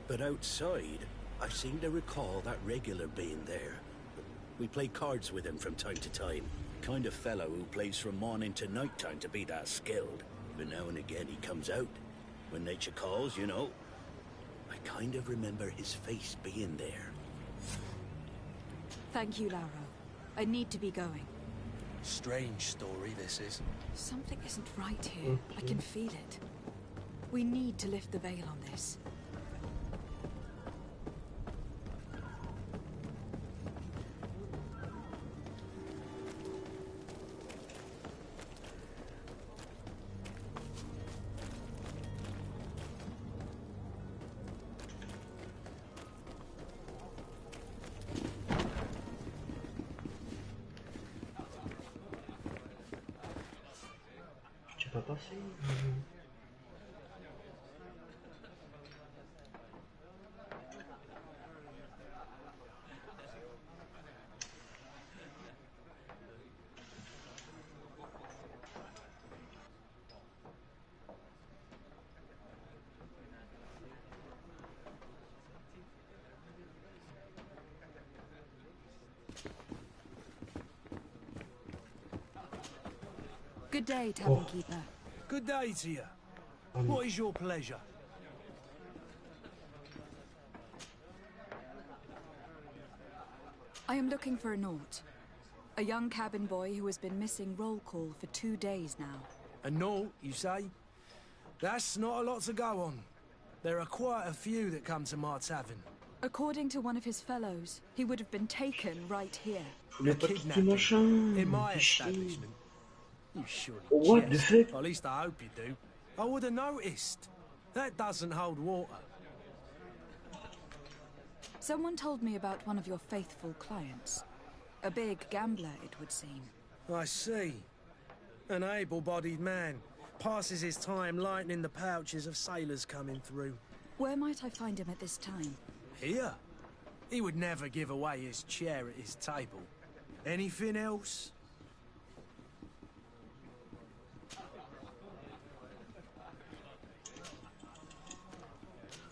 K: But outside, I seem to recall that regular being there. We play cards with him from time to time. Kind of fellow who plays from morning to night time to be that skilled. But now and again he comes out. When nature calls, you know. I kind of remember his face being there.
E: Thank you, Lauro. I need to be going.
A: Strange story, this is.
E: Something isn't right here. I can feel it. We need to lift the veil on this.
C: Pas passé.
E: Good day, Tavern Keeper.
A: Good day to you. What is your pleasure?
E: I am looking for a Naut. A young cabin boy who has been missing roll call for 2 days now.
A: A Naut, you say? That's not a lot to go on. There are quite a few that come to my tavern.
E: According to one of his fellows, he would have been taken right here.
C: Le machin.
A: In my establishment. You surely
C: What the
A: jest.
C: fuck?
A: At least I hope you do. I would have noticed. That doesn't hold water.
E: Someone told me about one of your faithful clients. A big gambler, it would seem.
A: I see. An able-bodied man. Passes his time lightening the pouches of sailors coming through.
E: Where might I find him at this time?
A: Here? He would never give away his chair at his table. Anything else?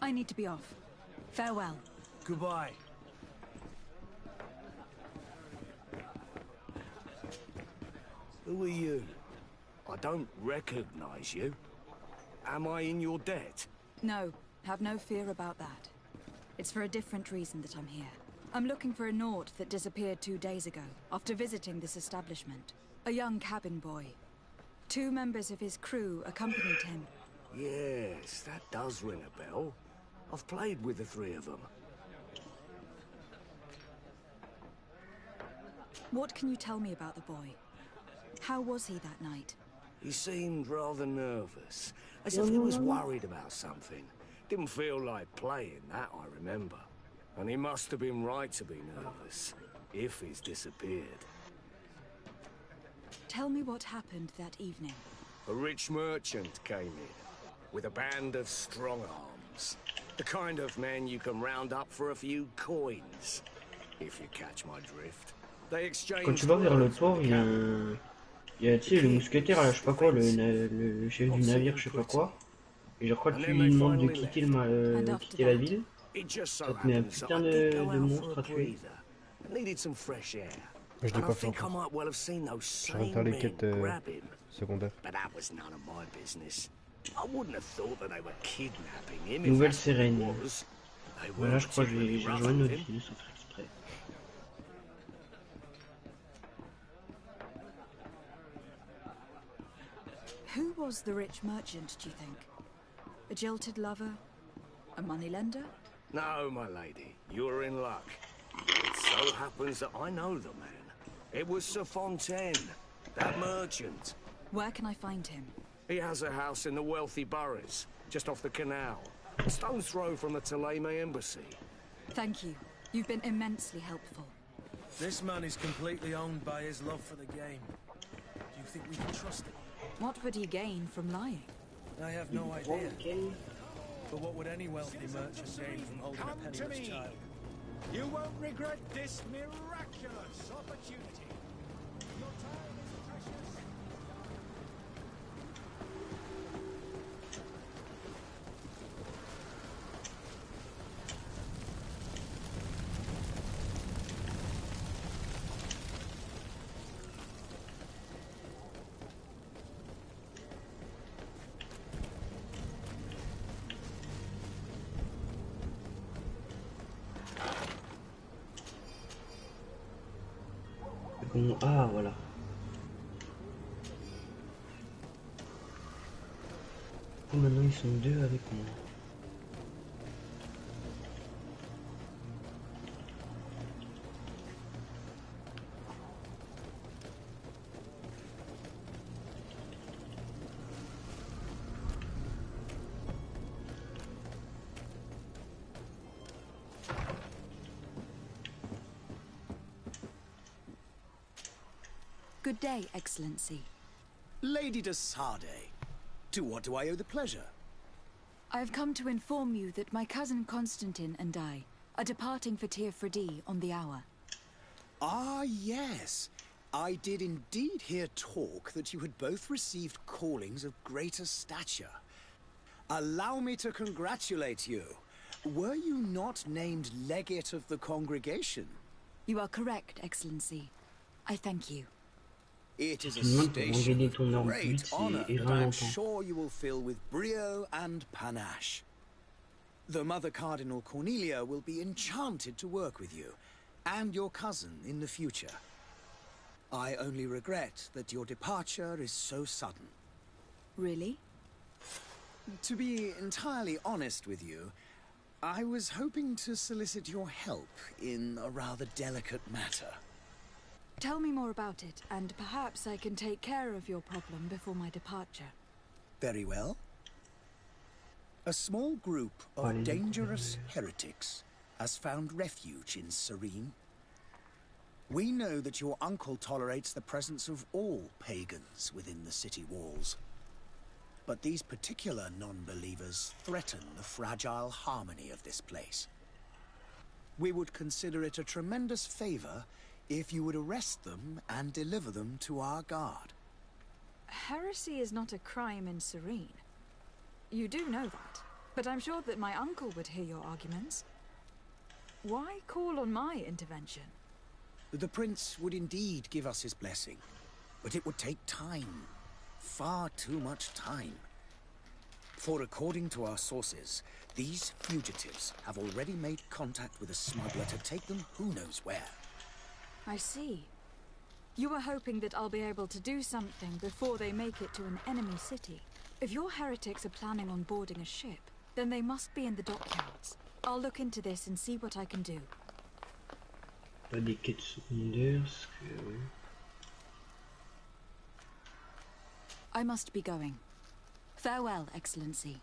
E: I need to be off. Farewell.
A: Goodbye.
M: Who are you? I don't recognize you. Am I in your debt?
E: No, have no fear about that. It's for a different reason that I'm here. I'm looking for a Naut that disappeared 2 days ago, after visiting this establishment. A young cabin boy. 2 members of his crew accompanied him.
M: Yes, that does ring a bell. I've played with the 3 of them.
E: What can you tell me about the boy? How was he that night?
M: He seemed rather nervous, as if he was worried about something. Didn't feel like playing, that I remember. And he must have been right to be nervous, if he's disappeared.
E: Tell me what happened that evening.
M: A rich merchant came in, with a band of strong arms. The kind of men you can round up for a few coins, if you catch my drift. They exchanged.
C: Quand tu vas vers le port, il y a tu sais, le mousquetaire, là, je sais pas quoi, le chef du navire, je sais pas quoi. Et je crois que tu lui demandes de quitter, quitter la ville. Ça te met un putain de monstre à tuer.
B: Je l'ai pas fait encore. Je suis en train de faire les quêtes secondaires.
C: Nouvelle sirène. Voilà, je crois que j'ai rejoint notre ville sans faire exprès.
E: Who was the rich merchant, do you think? A jilted lover? A moneylender?
M: No, my lady, you're in luck. It so happens that I know the man. It was Sir Fontaine, that merchant.
E: Where can I find him?
M: He has a house in the wealthy boroughs, just off the canal. A stone's throw from the Thélème embassy.
E: Thank you. You've been immensely helpful.
A: This man is completely owned by his love for the game. Do you think we can trust him?
E: What would he gain from lying?
A: I have no idea. But what would any wealthy merchant gain from holding a penniless child?
N: You won't regret this miraculous opportunity. Your time is precious.
C: Bon, ah voilà. Oh, maintenant ils sont 2 avec moi.
E: Good day, Excellency.
K: Lady de Sade, to what do I owe the pleasure?
E: I have come to inform you that my cousin Constantine and I are departing for Tir Freddy on the hour.
K: Ah, yes. I did indeed hear talk that you had both received callings of greater stature. Allow me to congratulate you. Were you not named legate of the congregation?
E: You are correct, Excellency. I thank you.
O: It is a
C: Tu demandes pour
O: station
C: regagner
O: of
C: ton arme
O: great
C: vite,
O: honor
C: et
O: that
C: rien
O: I am
C: longtemps.
O: sure you will fill with brio and panache. The Mother Cardinal Cornelia will be enchanted to work with you, and your cousin in the future. I only regret that your departure is so sudden.
E: Really?
O: To be entirely honest with you, I was hoping to solicit your help in a rather delicate matter.
E: Tell me more about it, and perhaps I can take care of your problem before my departure.
O: Very well. A small group of dangerous heretics has found refuge in Serene. We know that your uncle tolerates the presence of all pagans within the city walls. But these particular non-believers threaten the fragile harmony of this place. We would consider it a tremendous favor if you would arrest them and deliver them to our guard.
E: Heresy is not a crime in Serene. You do know that, but I'm sure that my uncle would hear your arguments. Why call on my intervention?
O: The prince would indeed give us his blessing, but it would take time. Far too much time. For according to our sources, these fugitives have already made contact with a smuggler to take them who knows where.
E: I see. You were hoping that I'll be able to do something before they make it to an enemy city. If your heretics are planning on boarding a ship, then they must be in the dockyards. I'll look into this and see what I can do.
C: Pas des quêtes secondaires, parce que... ouais.
E: I must be going. Farewell, Excellency.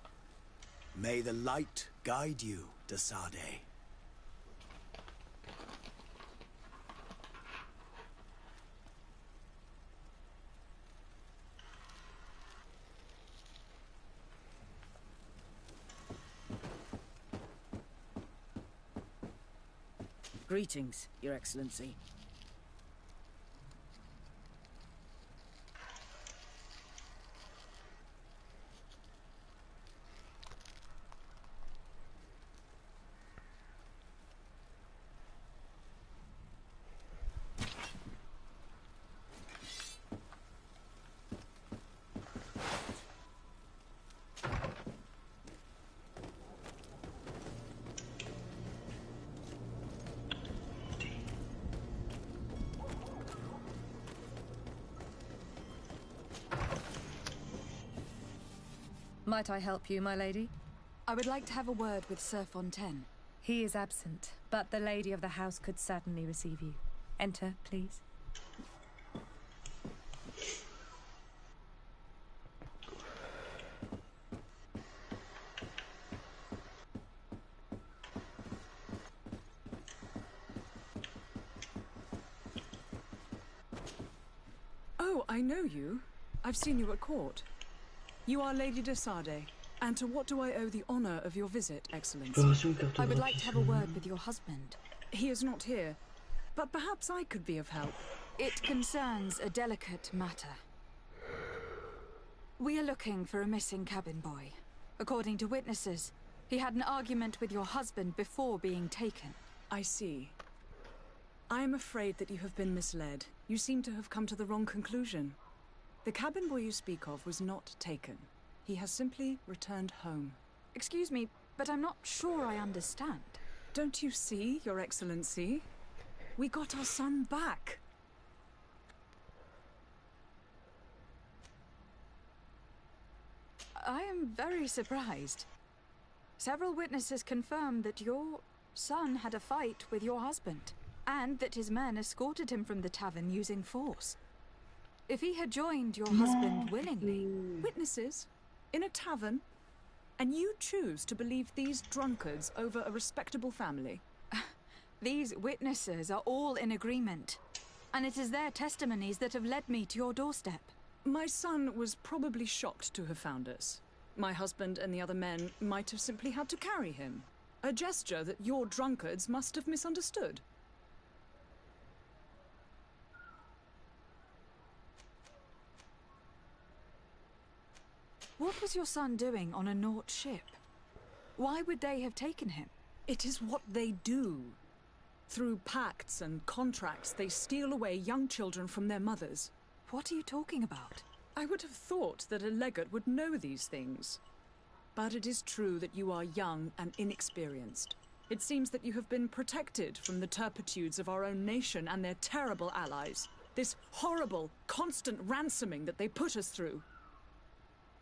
O: May the light guide you, de Sade.
P: Greetings, Your Excellency.
L: Might I help you, my lady?
E: I would like to have a word with Sir Fontaine.
L: He is absent, but the lady of the house could certainly receive you. Enter, please.
F: Oh, I know you. I've seen you at court. You are Lady de Sade. And to what do I owe the honor of your visit, Excellency?
E: I would like to have a word with your husband.
F: He is not here, but perhaps I could be of help.
E: It concerns a delicate matter. We are looking for a missing cabin boy. According to witnesses, he had an argument with your husband before being taken.
F: I see. I am afraid that you have been misled. You seem to have come to the wrong conclusion. The cabin boy you speak of was not taken. He has simply returned home.
E: Excuse me, but I'm not sure I understand.
F: Don't you see, Your Excellency? We got our son back.
E: I am very surprised. Several witnesses confirmed that your son had a fight with your husband, and that his men escorted him from the tavern using force. If he had joined your husband willingly...
F: Witnesses? In a tavern? And you choose to believe these drunkards over a respectable family?
E: These witnesses are all in agreement, and it is their testimonies that have led me to your doorstep.
F: My son was probably shocked to have found us. My husband and the other men might have simply had to carry him. A gesture that your drunkards must have misunderstood.
E: What was your son doing on a Naut ship? Why would they have taken him?
F: It is what they do. Through pacts and contracts, they steal away young children from their mothers.
E: What are you talking about?
F: I would have thought that a legate would know these things. But it is true that you are young and inexperienced. It seems that you have been protected from the turpitudes of our own nation and their terrible allies. This horrible, constant ransoming that they put us through.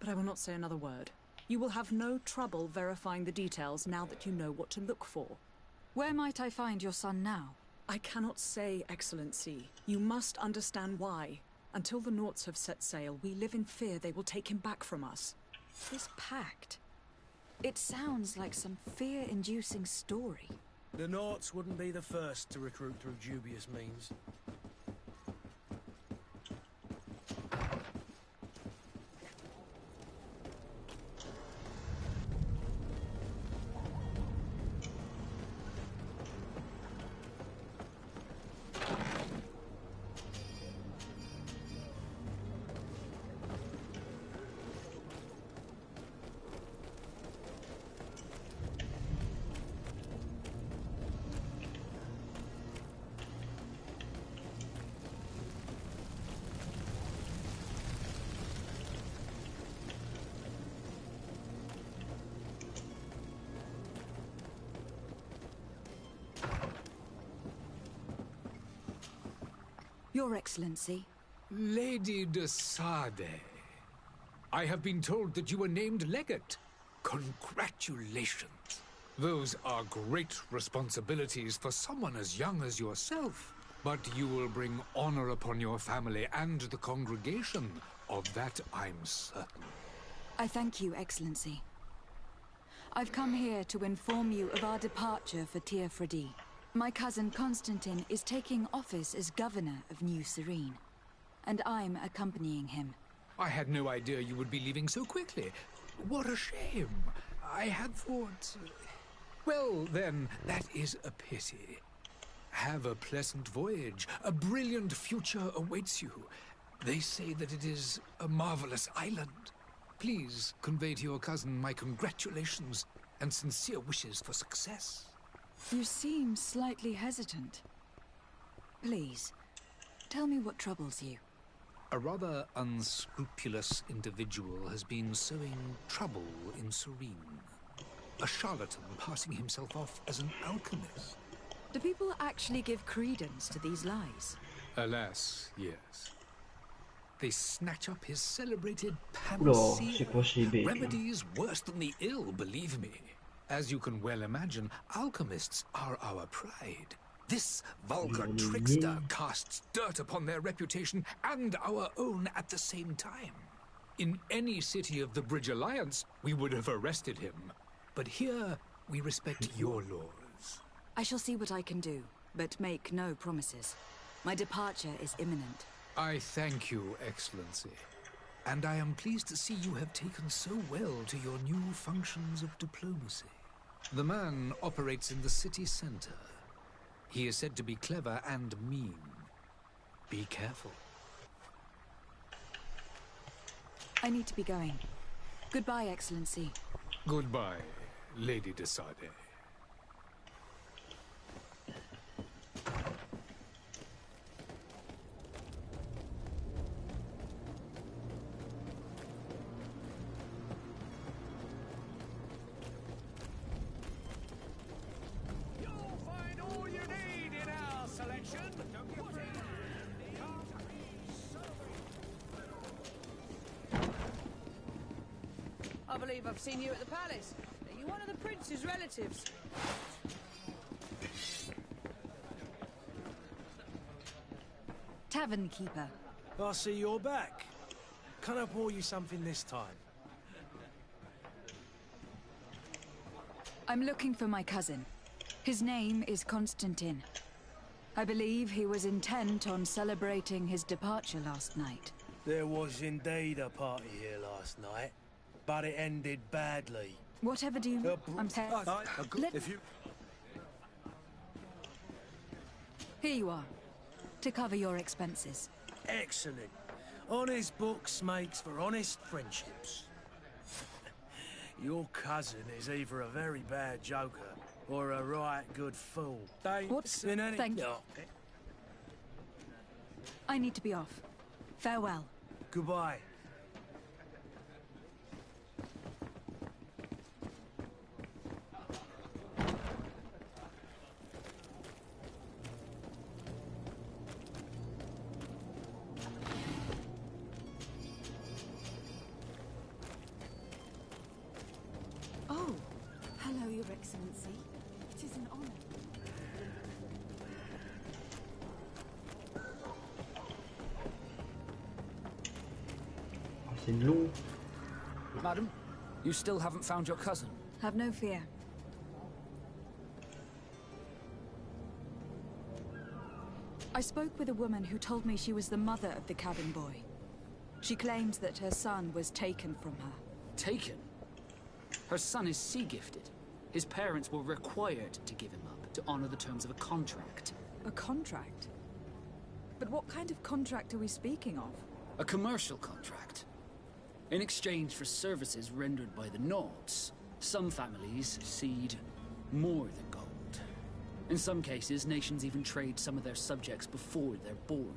F: But I will not say another word. You will have no trouble verifying the details now that you know what to look for.
E: Where might I find your son now?
F: I cannot say, Excellency. You must understand why. Until the Naughts have set sail, we live in fear they will take him back from us.
E: This pact. It sounds like some fear-inducing story.
A: The Naughts wouldn't be the first to recruit through dubious means.
E: Your Excellency.
Q: Lady de Sade, I have been told that you were named legate. Congratulations. Those are great responsibilities for someone as young as yourself. But you will bring honor upon your family and the congregation. Of that I'm certain.
E: I thank you, Excellency. I've come here to inform you of our departure for Teofredi. My cousin Constantine is taking office as governor of New Serene, and I'm accompanying him.
Q: I had no idea you would be leaving so quickly. What a shame. I had thought... Well, then, that is a pity. Have a pleasant voyage. A brilliant future awaits you. They say that it is a marvelous island. Please convey to your cousin my congratulations and sincere wishes for success.
E: You seem slightly hesitant. Please, tell me what troubles you.
Q: A rather unscrupulous individual has been sowing trouble in Serene. A charlatan passing himself off as an alchemist.
E: Do people actually give credence to these lies?
Q: Alas, yes. They snatch up his celebrated panacea. Remedies worse than the ill, believe me. As you can well imagine, alchemists are our pride. This vulgar trickster casts dirt upon their reputation and our own at the same time. In any city of the Bridge Alliance, we would have arrested him. But here, we respect your laws.
E: I shall see what I can do, but make no promises. My departure is imminent.
Q: I thank you, Excellency. And I am pleased to see you have taken so well to your new functions of diplomacy. The man operates in the city center. He is said to be clever and mean. Be careful.
E: I need to be going. Goodbye, Excellency.
Q: Goodbye, Lady de Sade.
R: I believe I've seen you at the palace. Are you one of the prince's relatives?
E: Tavern keeper.
A: I see you're back. Can I pour you something this time?
E: I'm looking for my cousin. His name is Constantine. I believe he was intent on celebrating his departure last night.
A: There was indeed a party here last night, but it ended badly.
E: Whatever do you... I'm sorry.
A: If you...
E: Here you are, to cover your expenses.
A: Excellent. Honest books makes for honest friendships. Your cousin is either a very bad joker or a right good fool.
E: What's... Thank you. I need to be off. Farewell.
A: Goodbye.
E: Oh, hello, Your Excellency. It is an honor.
C: C'est long.
I: Madam, you still haven't found your cousin?
E: Have no fear. I spoke with a woman who told me she was the mother of the cabin boy. She claims that her son was taken from her.
I: Taken? Her son is sea-gifted. His parents were required to give him up to honor the terms of a contract.
E: A contract? But what kind of contract are we speaking of?
I: A commercial contract. In exchange for services rendered by the Nords, some families cede more than gold. In some cases, nations even trade some of their subjects before they're born.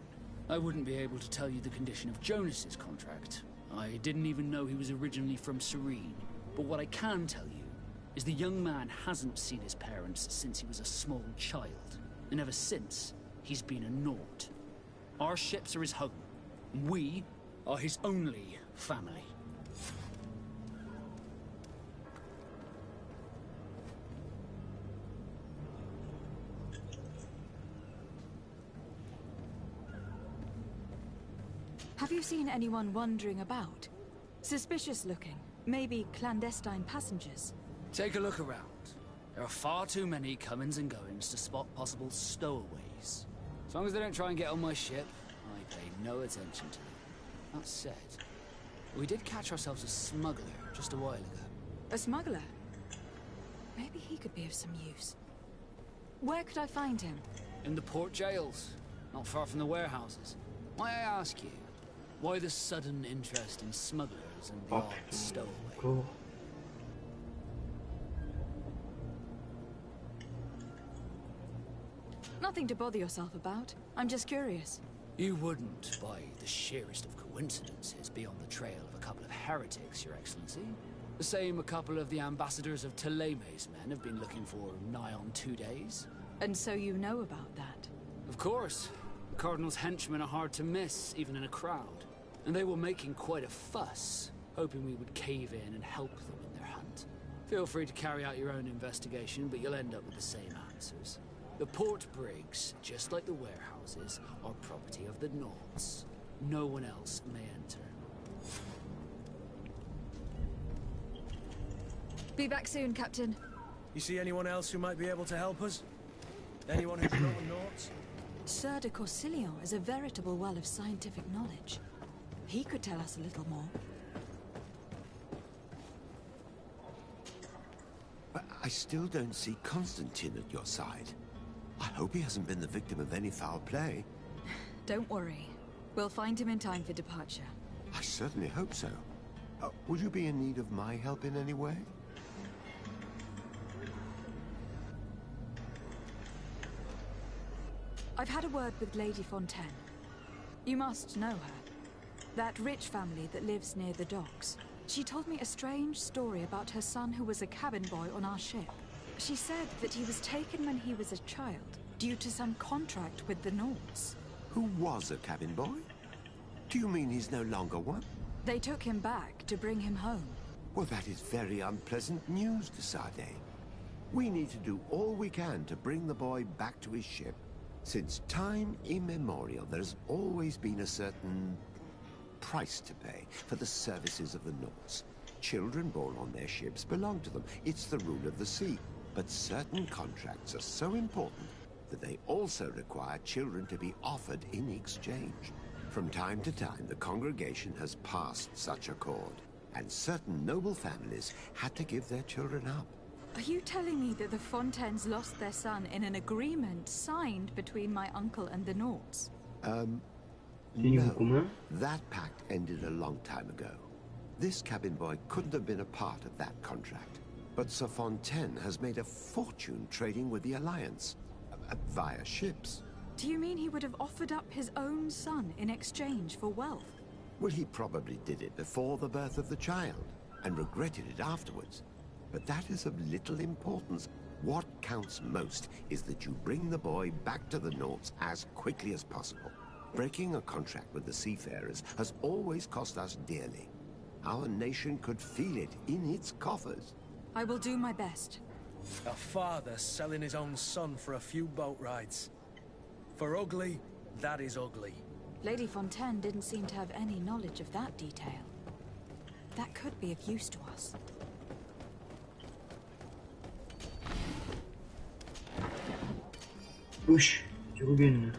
I: I wouldn't be able to tell you the condition of Jonas's contract. I didn't even know he was originally from Serene. But what I can tell you is the young man hasn't seen his parents since he was a small child. And ever since, he's been a Nord. Our ships are his home. We are his only family.
E: Have you seen anyone wandering about? Suspicious looking. Maybe clandestine passengers.
I: Take a look around. There are far too many comings and goings to spot possible stowaways. As long as they don't try and get on my ship, I pay no attention to them. That said, we did catch ourselves a smuggler just a while ago.
E: A smuggler? Maybe he could be of some use. Where could I find him?
I: In the port jails, not far from the warehouses. Might I ask you, why the sudden interest in smugglers and the odd stowaway?
C: Cool.
E: Nothing to bother yourself about. I'm just curious.
I: You wouldn't, by the sheerest of coincidences, be on the trail of a couple of heretics, Your Excellency. The same a couple of the ambassadors of Ptolemy's men have been looking for nigh on 2 days.
E: And so you know about that?
I: Of course. The Cardinal's henchmen are hard to miss, even in a crowd. And they were making quite a fuss, hoping we would cave in and help them in their hunt. Feel free to carry out your own investigation, but you'll end up with the same answers. The port brigs, just like the warehouses, are property of the Nords. No one else may enter.
E: Be back soon, Captain.
A: You see anyone else who might be able to help us? Anyone who's not a Nords?
E: Sir de Corsilion is a veritable well of scientific knowledge. He could tell us a little more.
D: But I still don't see Constantine at your side. I hope he hasn't been the victim of any foul play.
E: Don't worry. We'll find him in time for departure.
D: I certainly hope so. Would you be in need of my help in any way?
E: I've had a word with Lady Fontaine. You must know her. That rich family that lives near the docks. She told me a strange story about her son who was a cabin boy on our ship. She said that he was taken when he was a child, due to some contract with the Nords.
D: Who was a cabin boy? Do you mean he's no longer one?
E: They took him back to bring him home.
D: Well, that is very unpleasant news, de Sade. We need to do all we can to bring the boy back to his ship. Since time immemorial, there's always been a certain price to pay for the services of the Nords. Children born on their ships belong to them. It's the rule of the sea. But certain contracts are so important that they also require children to be offered in exchange. From time to time, the congregation has passed such accord, and certain noble families had to give their children up.
E: Are you telling me that the Fontaines lost their son in an agreement signed between my uncle and the Nords?
D: No. That pact ended a long time ago. This cabin boy couldn't have been a part of that contract. But Sir Fontaine has made a fortune trading with the Alliance, via ships.
E: Do you mean he would have offered up his own son in exchange for wealth?
D: Well, he probably did it before the birth of the child, and regretted it afterwards. But that is of little importance. What counts most is that you bring the boy back to the Nords as quickly as possible. Breaking a contract with the seafarers has always cost us dearly. Our nation could feel it in its coffers.
E: I will do my best.
A: A father selling his own son for a few boat rides. For ugly, that is ugly.
E: Lady Fontaine didn't seem to have any knowledge of that detail. That could be of use to us.
C: Push, tu reviens.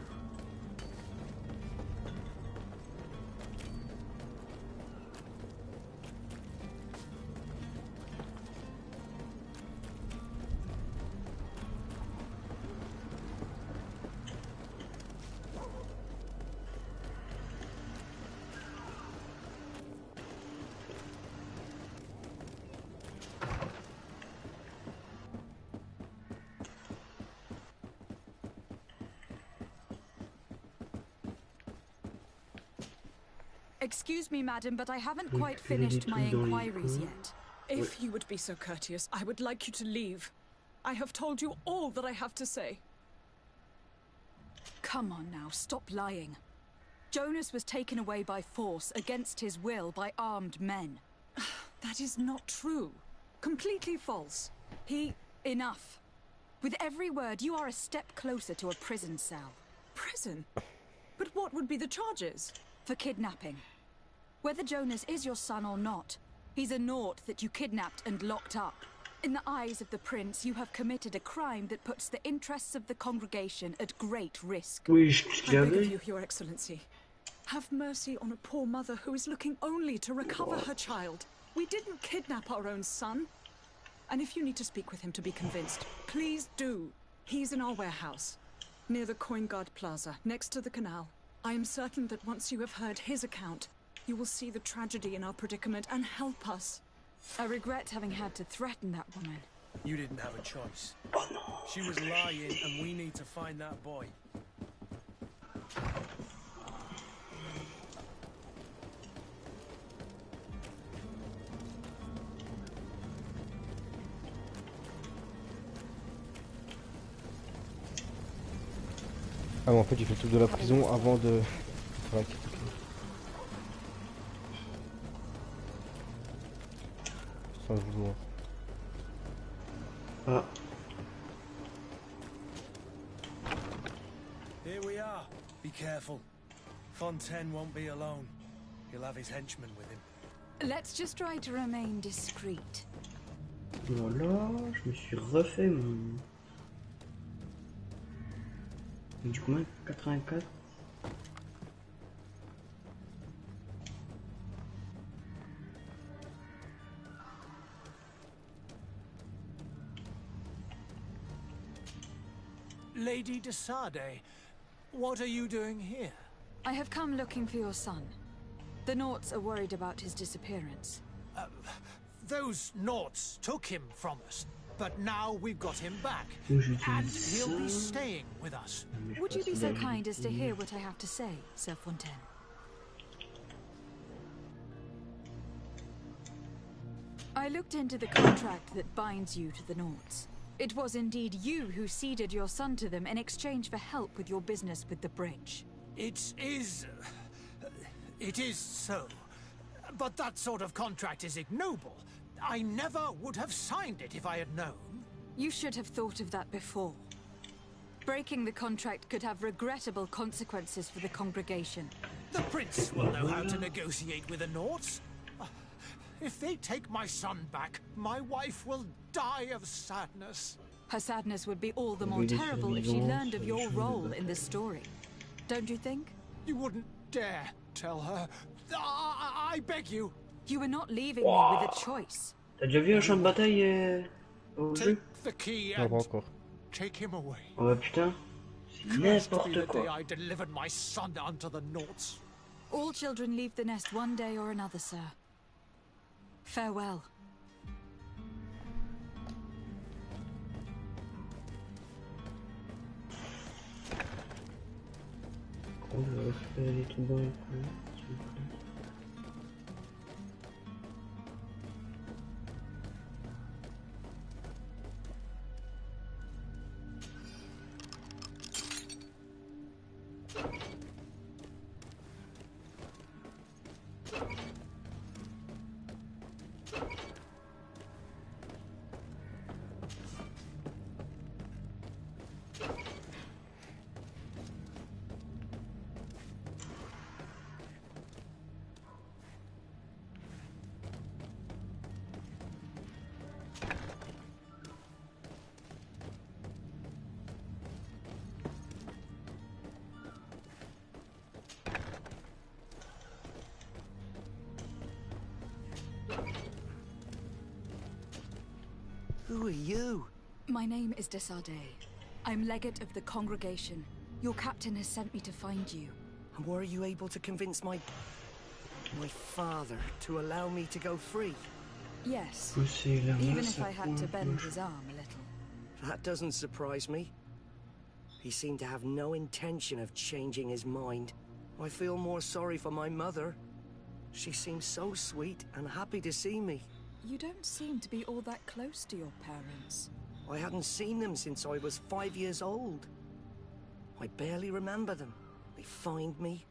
E: Excuse me, madam, but I haven't quite finished my inquiries yet.
F: If you would be so courteous, I would like you to leave. I have told you all that I have to say.
E: Come on now, stop lying. Jonas was taken away by force, against his will, by armed men.
F: That is not true. Completely false.
E: Enough. With every word, you are a step closer to a prison cell.
F: Prison? But what would be the charges?
E: For kidnapping. Whether Jonas is your son or not, he's a Nord that you kidnapped and locked up. In the eyes of the prince, you have committed a crime that puts the interests of the congregation at great risk.
F: I beg of you, Your Excellency. Have mercy on a poor mother who is looking only to recover her child. We didn't kidnap our own son. And if you need to speak with him to be convinced, please do. He's in our warehouse, near the Coin Guard Plaza, next to the canal. I am certain that once you have heard his account, you will see the tragedy in our predicament and help us.
E: I regret having had to threaten that woman.
A: You didn't have a choice. She was lying, and we need to find that boy.
B: Ah mais en fait j'ai fait le tour de la prison avant de... Ouais, sans le vouloir.
C: Ah.
A: Here we are. Be careful. Fontaine won't be alone. He'll have his henchmen with him.
E: Let's just try to remain discreet.
C: Voilà, je me suis refait mon... Du coup, 84.
N: Lady de Sade, what are you doing here?
E: I have come looking for your son. The Nords are worried about his disappearance.
N: Those Nords took him from us, but now we've got him back, and he'll be staying with us.
E: Would you be so kind as to hear what I have to say, Sir Fontaine? I looked into the contract that binds you to the Nords. It was indeed you who ceded your son to them in exchange for help with your business with the bridge.
N: It is so. But that sort of contract is ignoble. I never would have signed it if I had known.
E: You should have thought of that before. Breaking the contract could have regrettable consequences for the congregation.
N: The prince will know how to negotiate with the Nords. If they take my son back, my wife will die of sadness.
E: Her sadness would be all the more terrible if she learned of your role in this story. Don't you think?
N: You wouldn't dare tell her. I beg you.
E: You were not leaving me with a choice.
C: T'as déjà vu un champ de bataille au jeu?
N: The key
B: Non,
N: and
B: pas encore.
N: take him away.
C: Oh bah putain, c'est
N: Cursed be
C: n'importe
N: the day
C: quoi.
N: I delivered my son unto the Nords.
E: All children leave the nest one day or another, sir. Farewell.
C: On va récupérer les trucs dans les coins, s'il vous plaît.
M: Who are you?
E: My name is Desardet. I'm legate of the congregation. Your captain has sent me to find you.
M: And were you able to convince my father to allow me to go free?
E: Yes. Even if I had to bend his arm a little.
M: That doesn't surprise me. He seemed to have no intention of changing his mind. I feel more sorry for my mother. She seems so sweet and happy to see me.
E: You don't seem to be all that close to your parents.
M: I hadn't seen them since I was 5 years old. I barely remember them. They find me,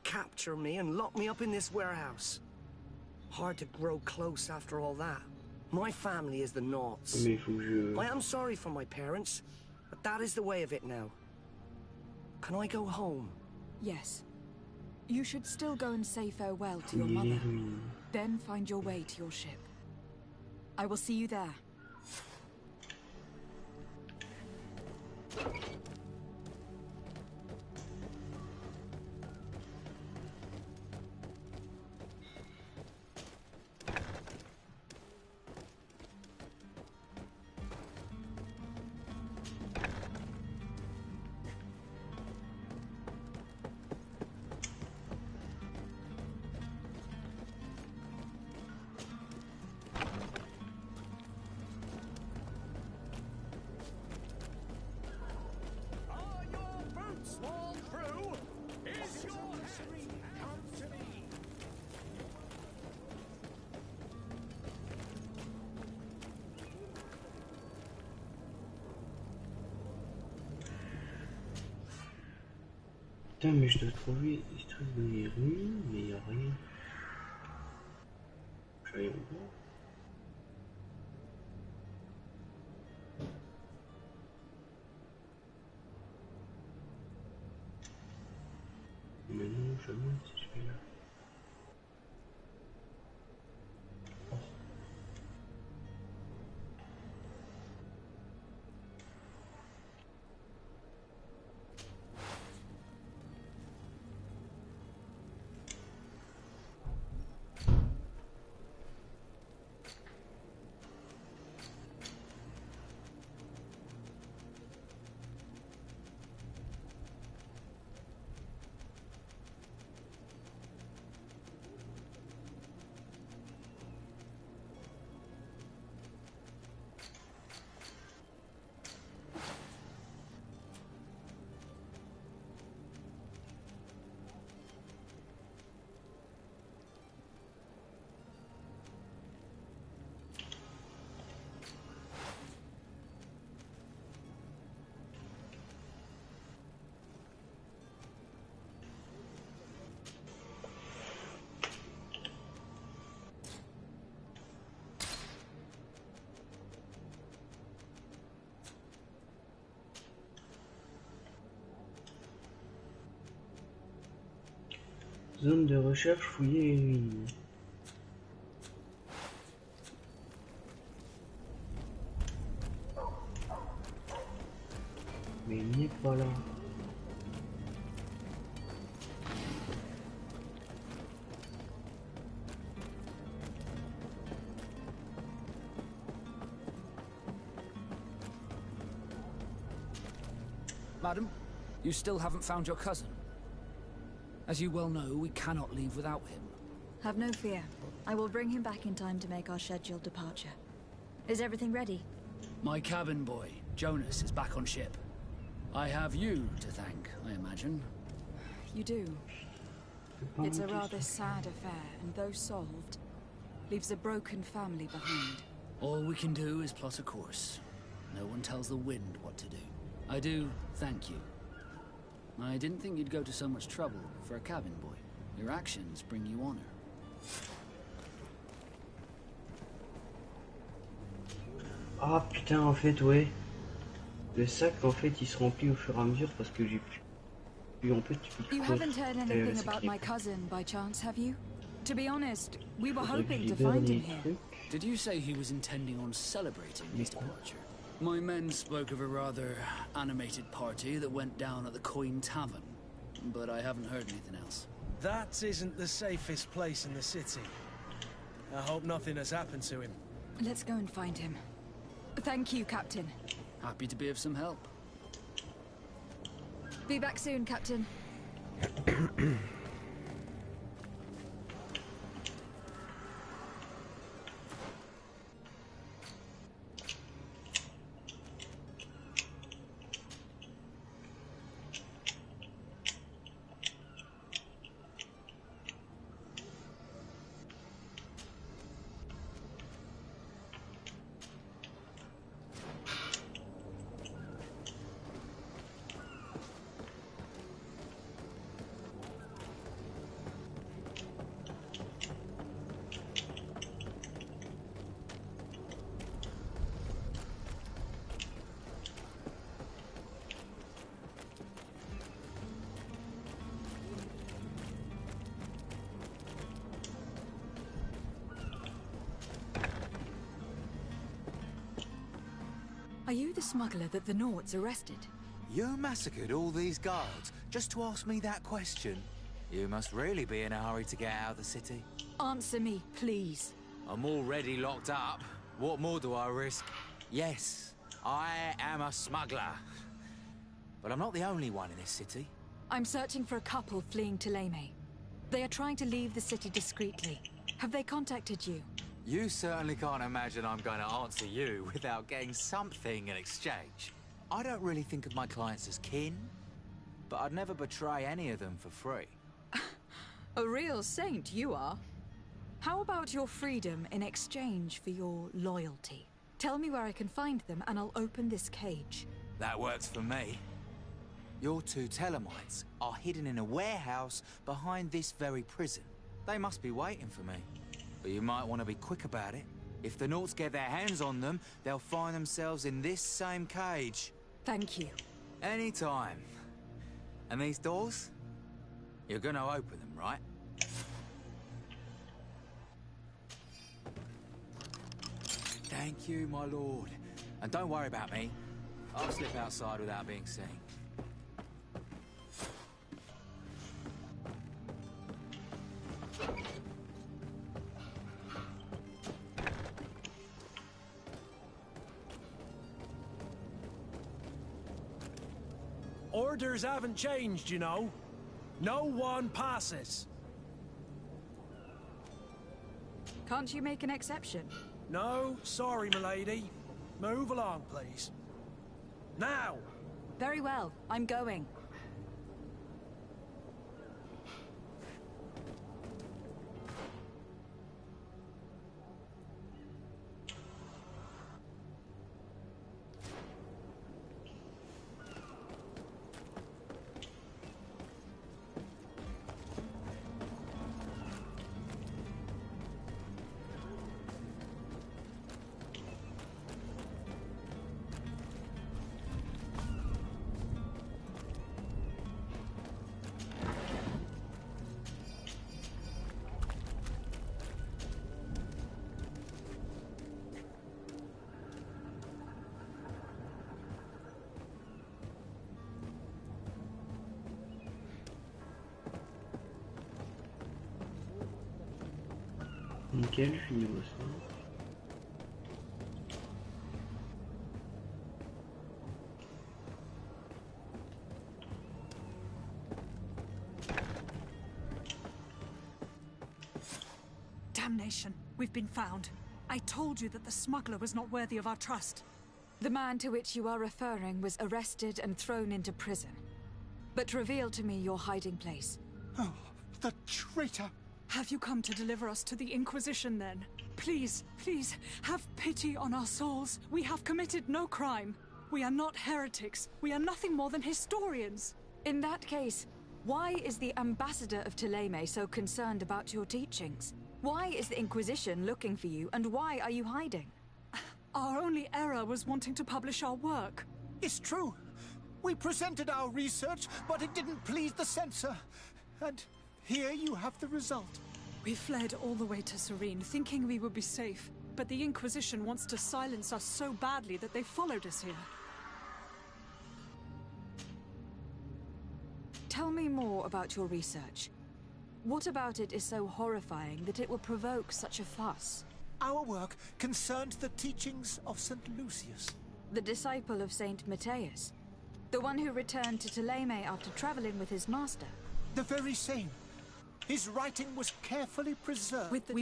M: capture me, and lock me up in this warehouse. Hard to grow close after all that. My family is the Naughts. I am sorry for my parents, but that is the way of it now. Can I go home?
E: Yes. You should still go and say farewell to your mother. Then find your way to your ship. I will see you there.
C: Putain, mais je dois trouver des trucs dans les rues, mais il n'y a rien. Je vais aller voir. Mais non, je monte si je vais là. Zone de recherche, fouiller les ruines. Mais il n'est pas là.
I: Madam, you still haven't found your cousin. As you well know, we cannot leave without him.
E: Have no fear. I will bring him back in time to make our scheduled departure. Is everything ready?
I: My cabin boy, Jonas, is back on ship. I have you to thank, I imagine.
E: you do. It's a rather sad affair, and though solved, leaves a broken family behind.
I: All we can do is plot a course. No one tells the wind what to do. I do thank you. I didn't think you'd go to so much trouble for a cabin boy. Your actions bring you honor.
C: Ah putain, en fait, ouais. Le sac, en fait, il se remplit au fur et à mesure parce que j'ai plus. En fait, tu peux plus.
E: You haven't heard anything about my cousin by chance, have you? To be honest, we were hoping to find him here.
I: Did you say he was intending on celebrating his departure? My men spoke of a rather animated party that went down at the Coin Tavern, but I haven't heard anything else.
A: That isn't the safest place in the city. I hope nothing has happened to him.
E: Let's go and find him. Thank you, Captain.
I: Happy to be of some help.
E: Be back soon, Captain. Are you the smuggler that the Nords arrested?
J: You massacred all these guards just to ask me that question? You must really be in a hurry to get out of the city.
E: Answer me, please.
J: I'm already locked up. What more do I risk? Yes, I am a smuggler. But I'm not the only one in this city.
E: I'm searching for a couple fleeing to Leme. They are trying to leave the city discreetly. Have they contacted you?
J: You certainly can't imagine I'm going to answer you without getting something in exchange. I don't really think of my clients as kin, but I'd never betray any of them for free.
E: A real saint you are. How about your freedom in exchange for your loyalty? Tell me where I can find them and I'll open this cage.
J: That works for me. Your two Telemites are hidden in a warehouse behind this very prison. They must be waiting for me. But you might want to be quick about it. If the Nords get their hands on them, they'll find themselves in this same cage.
E: Thank you.
J: Anytime. And these doors? You're gonna open them, right? Thank you, my lord. And don't worry about me. I'll slip outside without being seen.
A: Orders haven't changed, you know. No one passes.
E: Can't you make an exception?
A: No, sorry, milady. Move along, please. Now!
E: Very well, I'm going.
C: Nickel, je finis niveau ça.
S: Damnation, we've been found. I told you that the smuggler was not worthy of our trust.
E: The man to which you are referring was arrested and thrown into prison. But reveal to me your hiding place.
N: Oh, the traitor!
S: Have you come to deliver us to the Inquisition, then? Please, please, have pity on our souls. We have committed no crime. We are not heretics. We are nothing more than historians.
E: In that case, why is the ambassador of Thélème so concerned about your teachings? Why is the Inquisition looking for you, and why are you hiding?
S: Our only error was wanting to publish our work.
N: It's true. We presented our research, but it didn't please the censor. And here you have the result.
S: We fled all the way to Serene, thinking we would be safe. But the Inquisition wants to silence us so badly that they followed us here.
E: Tell me more about your research. What about it is so horrifying that it will provoke such a fuss?
N: Our work concerned the teachings of St. Lucius.
E: The disciple of Saint Matthias? The one who returned to Thélème after traveling with his master?
N: The very same. His writing was carefully preserved.
S: With the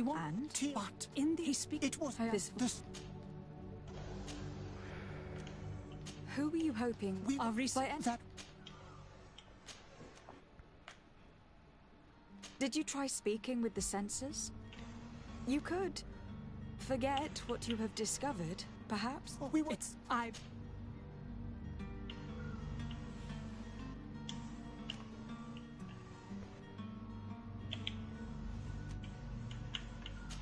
N: but
S: in the he speaks.
N: It was this.
E: Who were you hoping
S: our research
N: that?
E: Did you try speaking with the censors? You could forget what you have discovered, perhaps.
N: Oh,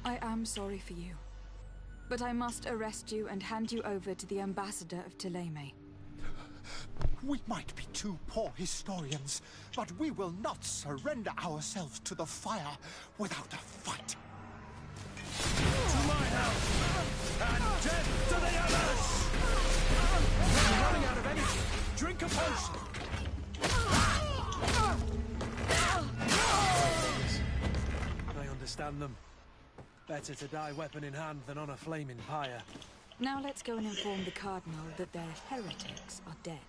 E: I am sorry for you, but I must arrest you and hand you over to the ambassador of Thélème.
N: We might be two poor historians, but we will not surrender ourselves to the fire without a fight.
A: To my house, and death to the others! You're running out of energy. Drink a potion. I understand them. Better to die weapon in hand than on a flaming pyre.
E: Now let's go and inform the Cardinal that their heretics are dead.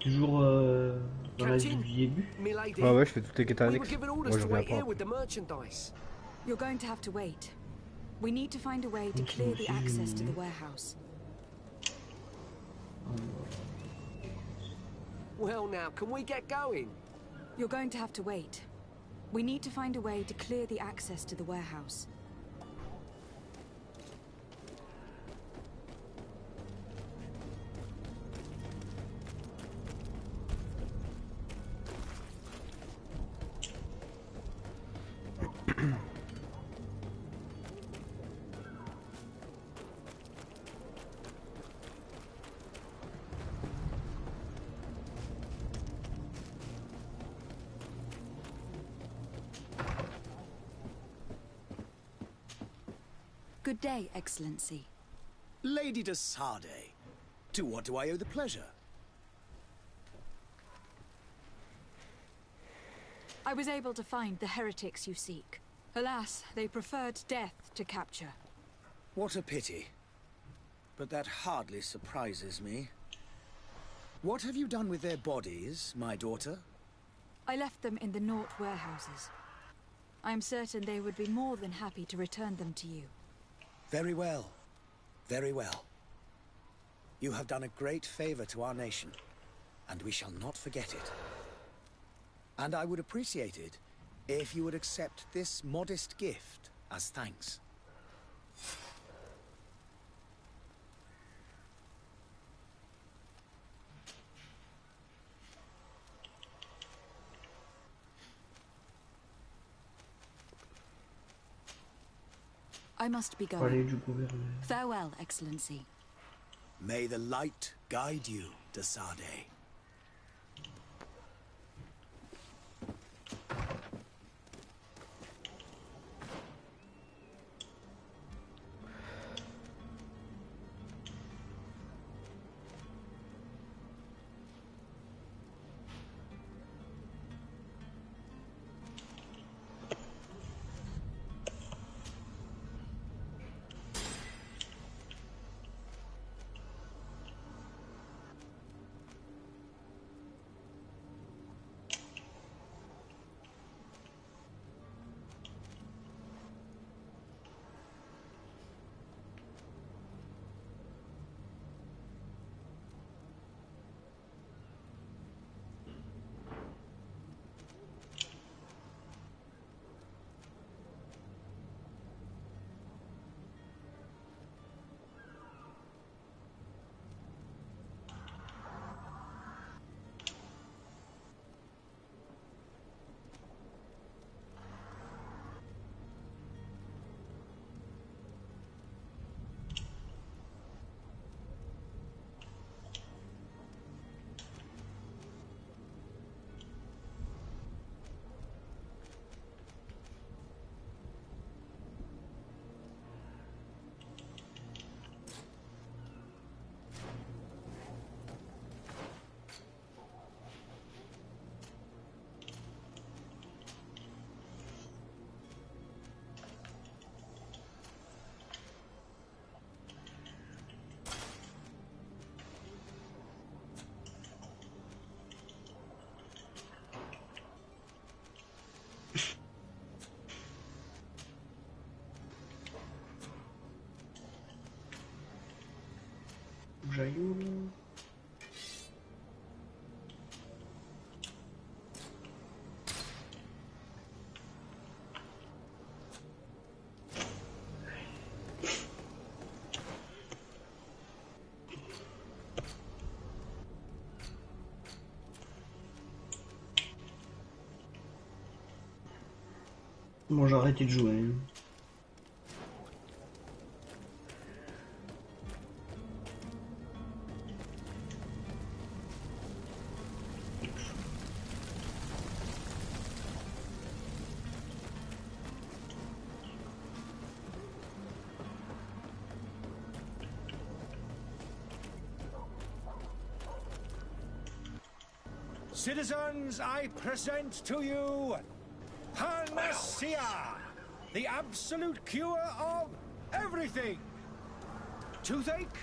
C: Toujours dans la vie du début.
B: Ouais, je fais toutes les quêtes annexes. Moi, je reviens pas.
E: You're going to have to wait. We need to find a way to clear the access to the warehouse.
M: Well now, can we get going?
E: You're going to have to wait. We need to find a way to clear the access to the warehouse. Good day, Excellency.
O: Lady de Sardet, to what do I owe the pleasure?
E: I was able to find the heretics you seek. Alas, they preferred death to capture.
O: What a pity. But that hardly surprises me. What have you done with their bodies, my daughter?
E: I left them in the Nort warehouses. I am certain they would be more than happy to return them to you.
O: Very well. Very well. You have done a great favor to our nation, and we shall not forget it. And I would appreciate it if you would accept this modest gift as thanks.
E: I must be going. Farewell, Excellency.
O: May the light guide you, de Sardet.
C: que j'aille où là? Bon, j'ai arrêté de jouer.
N: Citizens, I present to you Panacea, the absolute cure of everything. Toothache,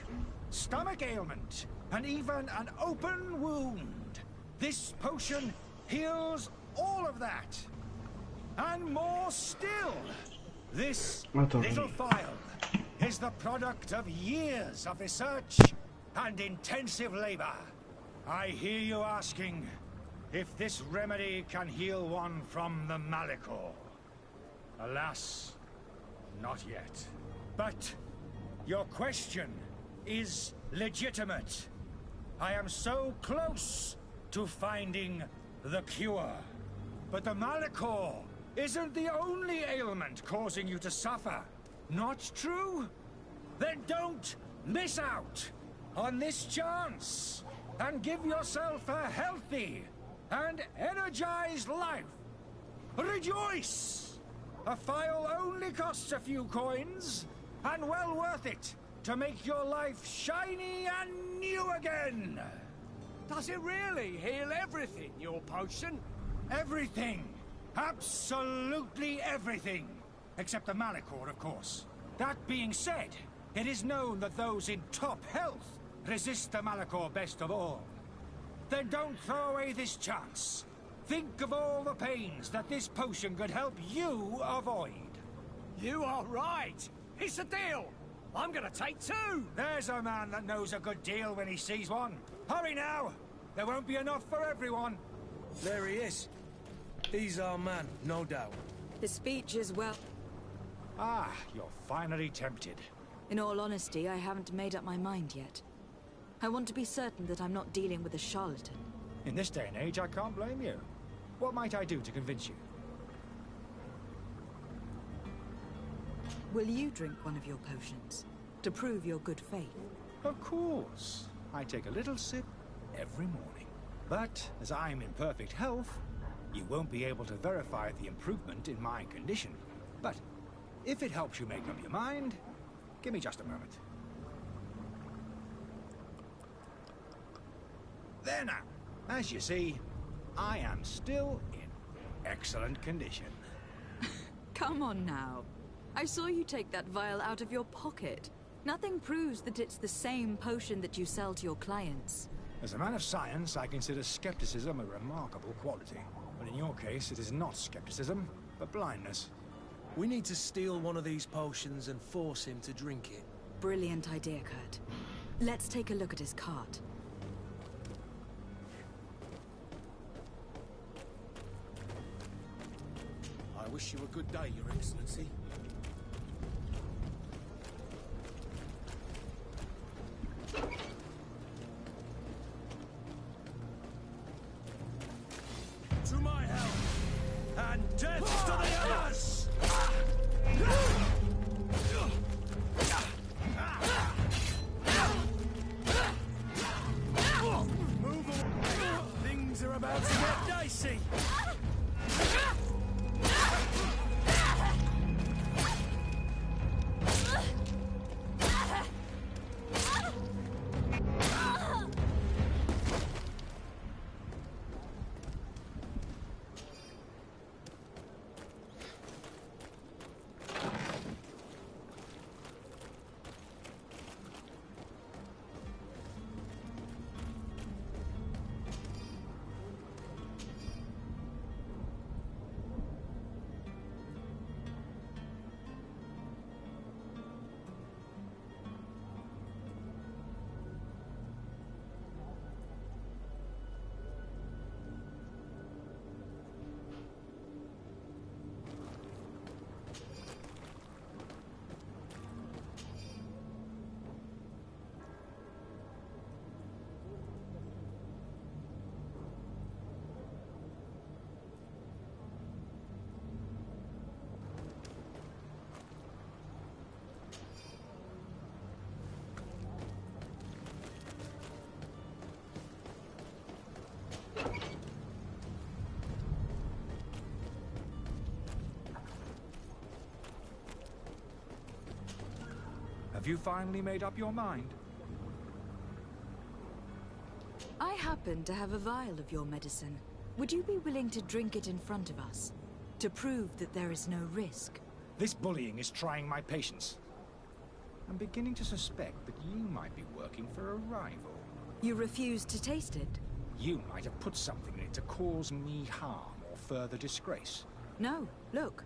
N: stomach ailment, and even an open wound. This potion heals all of that. And more still. This little phial is the product of years of research and intensive labor. I hear you asking if this remedy can heal one from the Malachor. Alas, not yet. But your question is legitimate. I am so close to finding the cure. But the Malachor isn't the only ailment causing you to suffer. Not true? Then don't miss out on this chance and give yourself a healthy and energized life. Rejoice! A phial only costs a few coins, and well worth it to make your life shiny and new again.
M: Does it really heal everything, your potion?
N: Everything. Absolutely everything. Except the Malachor, of course. That being said, it is known that those in top health resist the Malachor best of all. Then don't throw away this chance. Think of all the pains that this potion could help you avoid.
M: You are right. It's a deal. I'm gonna take two.
N: There's a man that knows a good deal when he sees one. Hurry now. There won't be enough for everyone.
A: There he is. He's our man, no doubt.
E: The speech is well...
N: Ah, you're finally tempted.
E: In all honesty, I haven't made up my mind yet. I want to be certain that I'm not dealing with a charlatan.
N: In this day and age, I can't blame you. What might I do to convince you?
E: Will you drink one of your potions, to prove your good faith?
N: Of course. I take a little sip every morning. But, as I'm in perfect health, you won't be able to verify the improvement in my condition. But, if it helps you make up your mind, give me just a moment. There now. As you see, I am still in excellent condition.
E: Come on now. I saw you take that vial out of your pocket. Nothing proves that it's the same potion that you sell to your clients.
N: As a man of science, I consider skepticism a remarkable quality. But in your case, it is not skepticism, but blindness.
A: We need to steal one of these potions and force him to drink it.
E: Brilliant idea, Kurt. Let's take a look at his cart.
A: I wish you a good day, Your Excellency.
N: To my help, and death to the others! Move away! Things are about to get dicey! Have you finally made up your mind?
E: I happen to have a vial of your medicine. Would you be willing to drink it in front of us? To prove that there is no risk?
N: This bullying is trying my patience. I'm beginning to suspect that you might be working for a rival.
E: You refuse to taste it?
N: You might have put something in it to cause me harm or further disgrace.
E: No, look.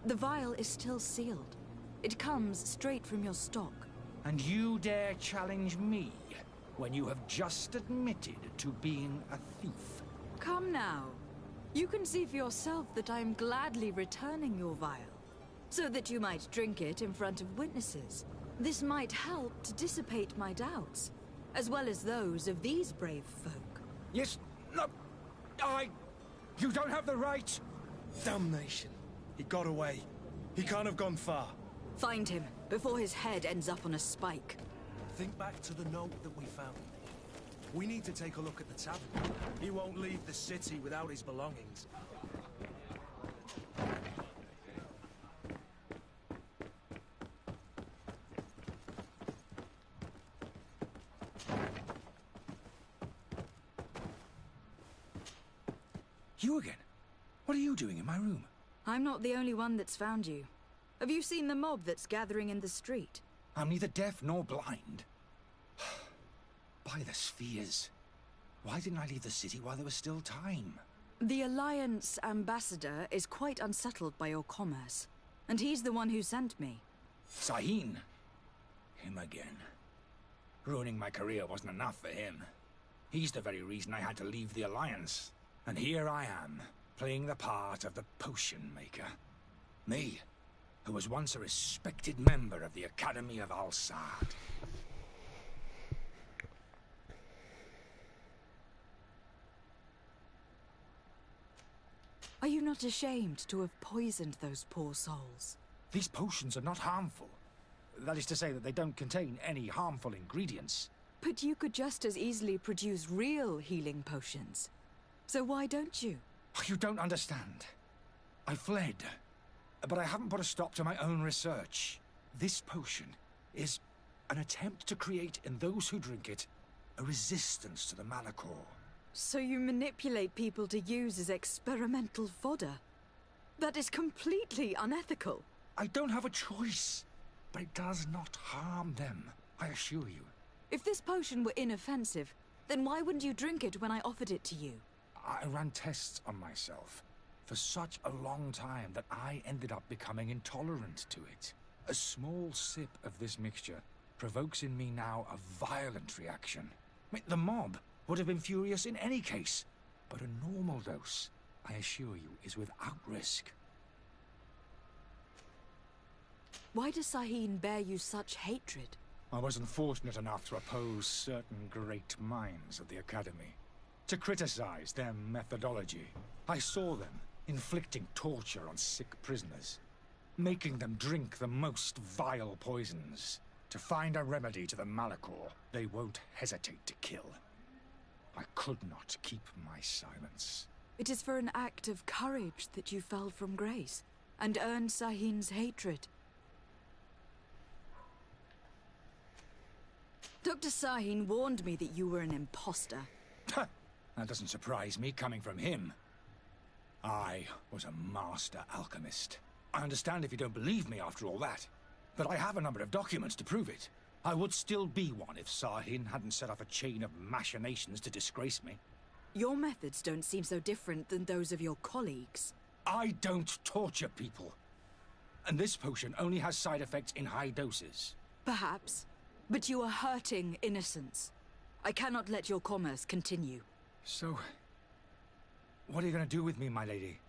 E: The vial is still sealed. It comes straight from your stock.
N: And you dare challenge me when you have just admitted to being a thief?
E: Come now. You can see for yourself that I am gladly returning your vial, so that you might drink it in front of witnesses. This might help to dissipate my doubts, as well as those of these brave folk.
N: Yes, no, you don't have the right.
A: Damnation. He got away. He can't have gone far.
E: Find him, before his head ends up on a spike.
A: Think back to the note that we found. We need to take a look at the tavern. He won't leave the city without his belongings.
N: You again? What are you doing in my room?
E: I'm not the only one that's found you. Have you seen the mob that's gathering in the street?
N: I'm neither deaf nor blind. By the spheres. Why didn't I leave the city while there was still time?
E: The Alliance ambassador is quite unsettled by your commerce, and he's the one who sent me.
N: Sahin. Him again. Ruining my career wasn't enough for him. He's the very reason I had to leave the Alliance. And here I am, playing the part of the potion maker. Me, who was once a respected member of the Academy of Al-Sad.
E: Are you not ashamed to have poisoned those poor souls?
N: These potions are not harmful. That is to say that they don't contain any harmful ingredients.
E: But you could just as easily produce real healing potions. So why don't you?
N: You don't understand. I fled, but I haven't put a stop to my own research. This potion is an attempt to create in those who drink it a resistance to the Malachor.
E: So you manipulate people to use as experimental fodder? That is completely unethical.
N: I don't have a choice, but it does not harm them, I assure you.
E: If this potion were inoffensive, then why wouldn't you drink it when I offered it to you?
N: I ran tests on myself for such a long time that I ended up becoming intolerant to it. A small sip of this mixture provokes in me now a violent reaction. I mean, the mob would have been furious in any case, but a normal dose, I assure you, is without risk.
E: Why does Sahin bear you such hatred?
N: I wasn't fortunate enough to oppose certain great minds of the Academy, to criticize their methodology. I saw them inflicting torture on sick prisoners, making them drink the most vile poisons. To find a remedy to the Malachor, they won't hesitate to kill. I could not keep my silence.
E: It is for an act of courage that you fell from grace, and earned Sahin's hatred. Dr. Sahin warned me that you were an imposter.
N: That doesn't surprise me, coming from him. I was a master alchemist. I understand if you don't believe me after all that, but I have a number of documents to prove it. I would still be one if Sahin hadn't set off a chain of machinations to disgrace me.
E: Your methods don't seem so different than those of your colleagues.
N: I don't torture people. And this potion only has side effects in high doses.
E: Perhaps, but you are hurting innocents. I cannot let your commerce continue.
N: So, what are you going to do with me, my lady?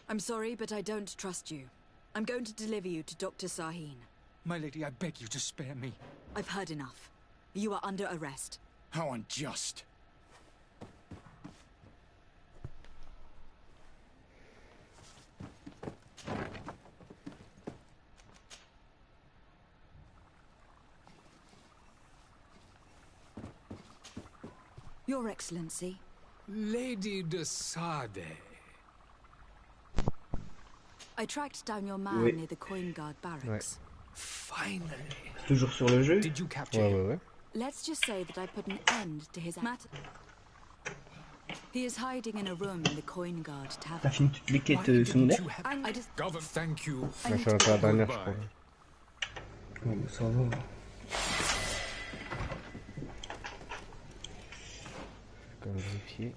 E: I'm sorry, but I don't trust you. I'm going to deliver you to Dr. Sahin.
N: My lady, I beg you to spare me.
E: I've heard enough. You are under arrest.
N: How unjust.
E: Your Excellency.
Q: Lady de Sade.
E: I tracked down your man near the coin guard barracks.
Q: Finally.
C: Toujours sur le jeu.
Q: Did you capture him?
B: Ouais.
E: Let's just say that I put an end to his matter. He is hiding in a room in the coin guard tavern.
C: T'as fini toutes les quêtes secondaires?
E: I just...
Q: Thank you.
B: Je vais faire la dernière, je crois.
C: Ouais, bah, ça va.
B: Quand même vérifier.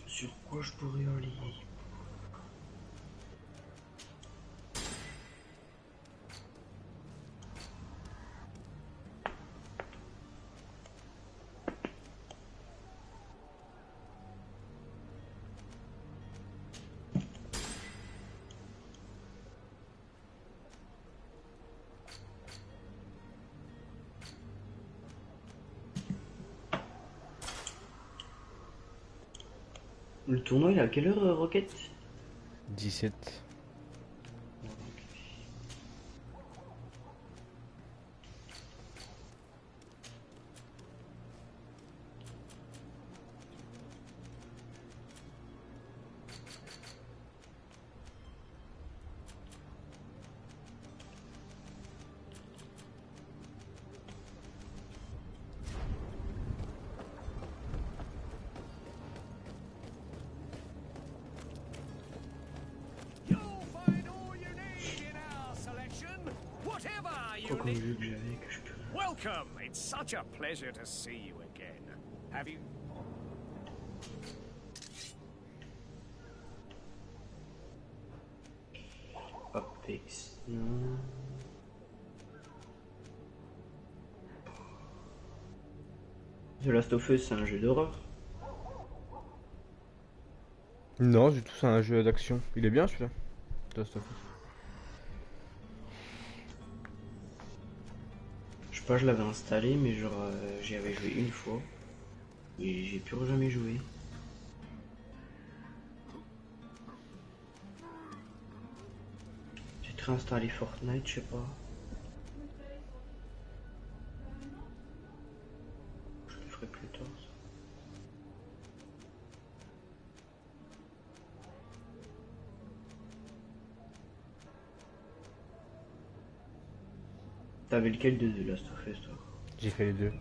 C: Sur quoi je pourrais aller? Le tournoi il est à quelle heure, Rocket?
B: 17.
M: Welcome! It's such a pleasure to see you again. Have you...
C: Apex, non. The Last of Us, c'est un jeu d'horreur?
B: Non, du tout, c'est un jeu d'action. Il est bien celui-là. The Last of Us.
C: Je sais pas, je l'avais installé, mais genre j'y avais joué une fois et j'ai plus jamais joué. J'ai réinstallé Fortnite, je sais pas. Je le ferai plus tard. T'avais lequel de The Last of Us, toi?
B: J'ai fait les deux.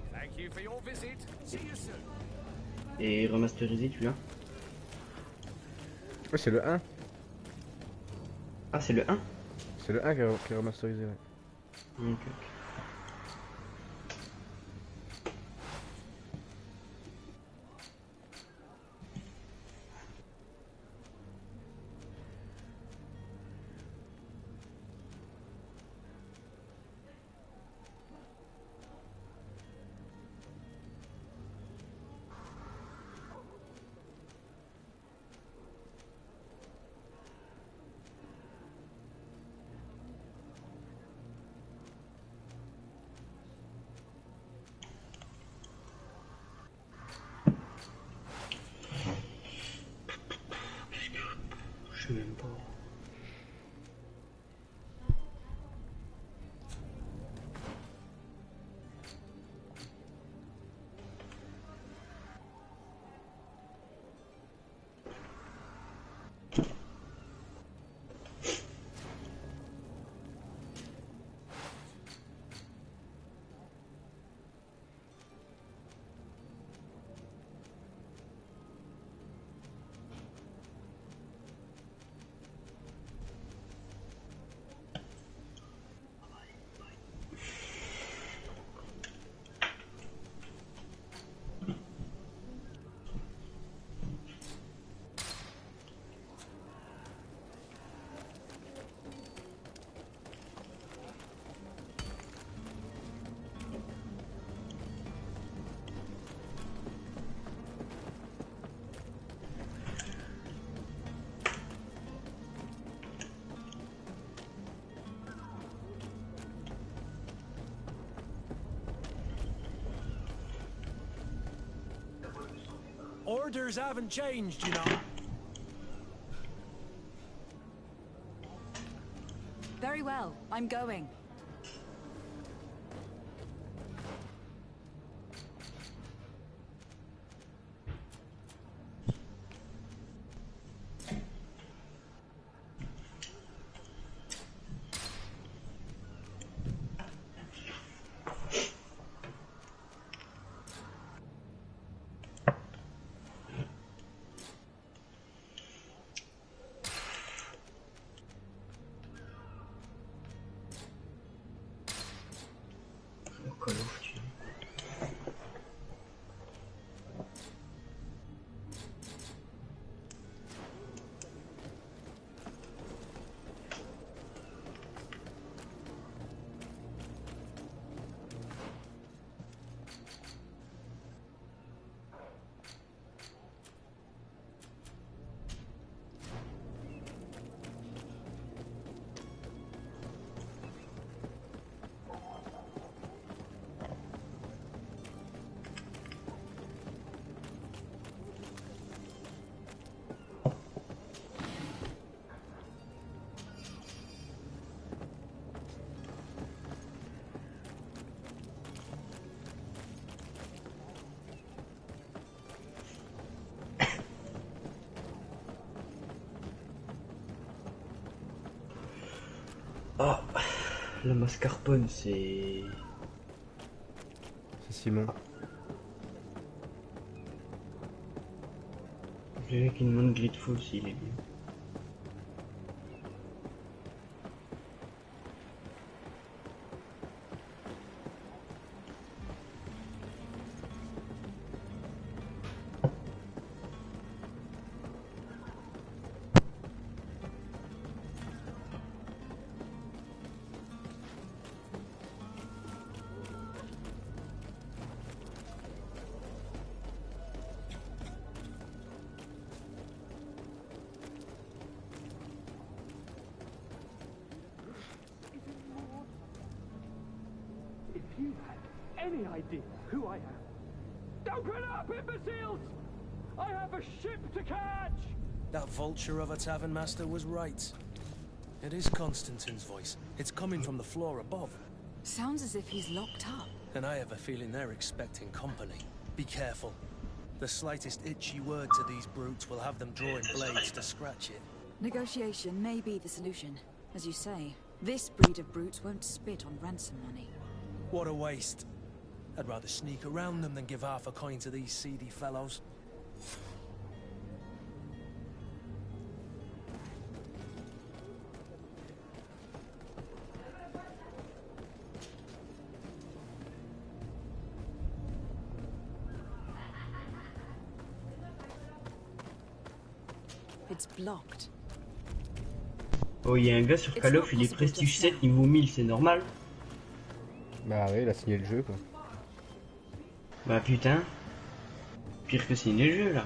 C: Et remasterisé, tu l'as?
B: Ouais, c'est le 1.
C: Ah, c'est le 1?
B: C'est le 1 qui est remasterisé, ouais.
C: Ok. sais même pas.
A: Orders haven't changed, you know.
E: Very well, I'm going.
C: Ah, la mascarpone, c'est...
B: C'est Simon.
C: Le mec qui demande Greedfall s'il est bien.
T: you had any idea who I am. Open up, imbeciles! I have a ship to catch!
A: That vulture of a tavern master was right. It is Constantine's voice. It's coming from the floor above.
E: Sounds as if he's locked up.
A: And I have a feeling they're expecting company. Be careful. The slightest itchy word to these brutes will have them drawing blades to scratch it.
E: Negotiation may be the solution. As you say, this breed of brutes won't spit on ransom money.
A: What a waste. I'd rather sneak around them than give half a coin to these seedy fellows.
E: It's blocked.
C: Oh, il y a un gars sur Call of, il est prestige 7 niveau 1000, c'est normal?
B: Bah ouais, il a signé le jeu quoi.
C: Bah putain. Pire que signer le jeu là.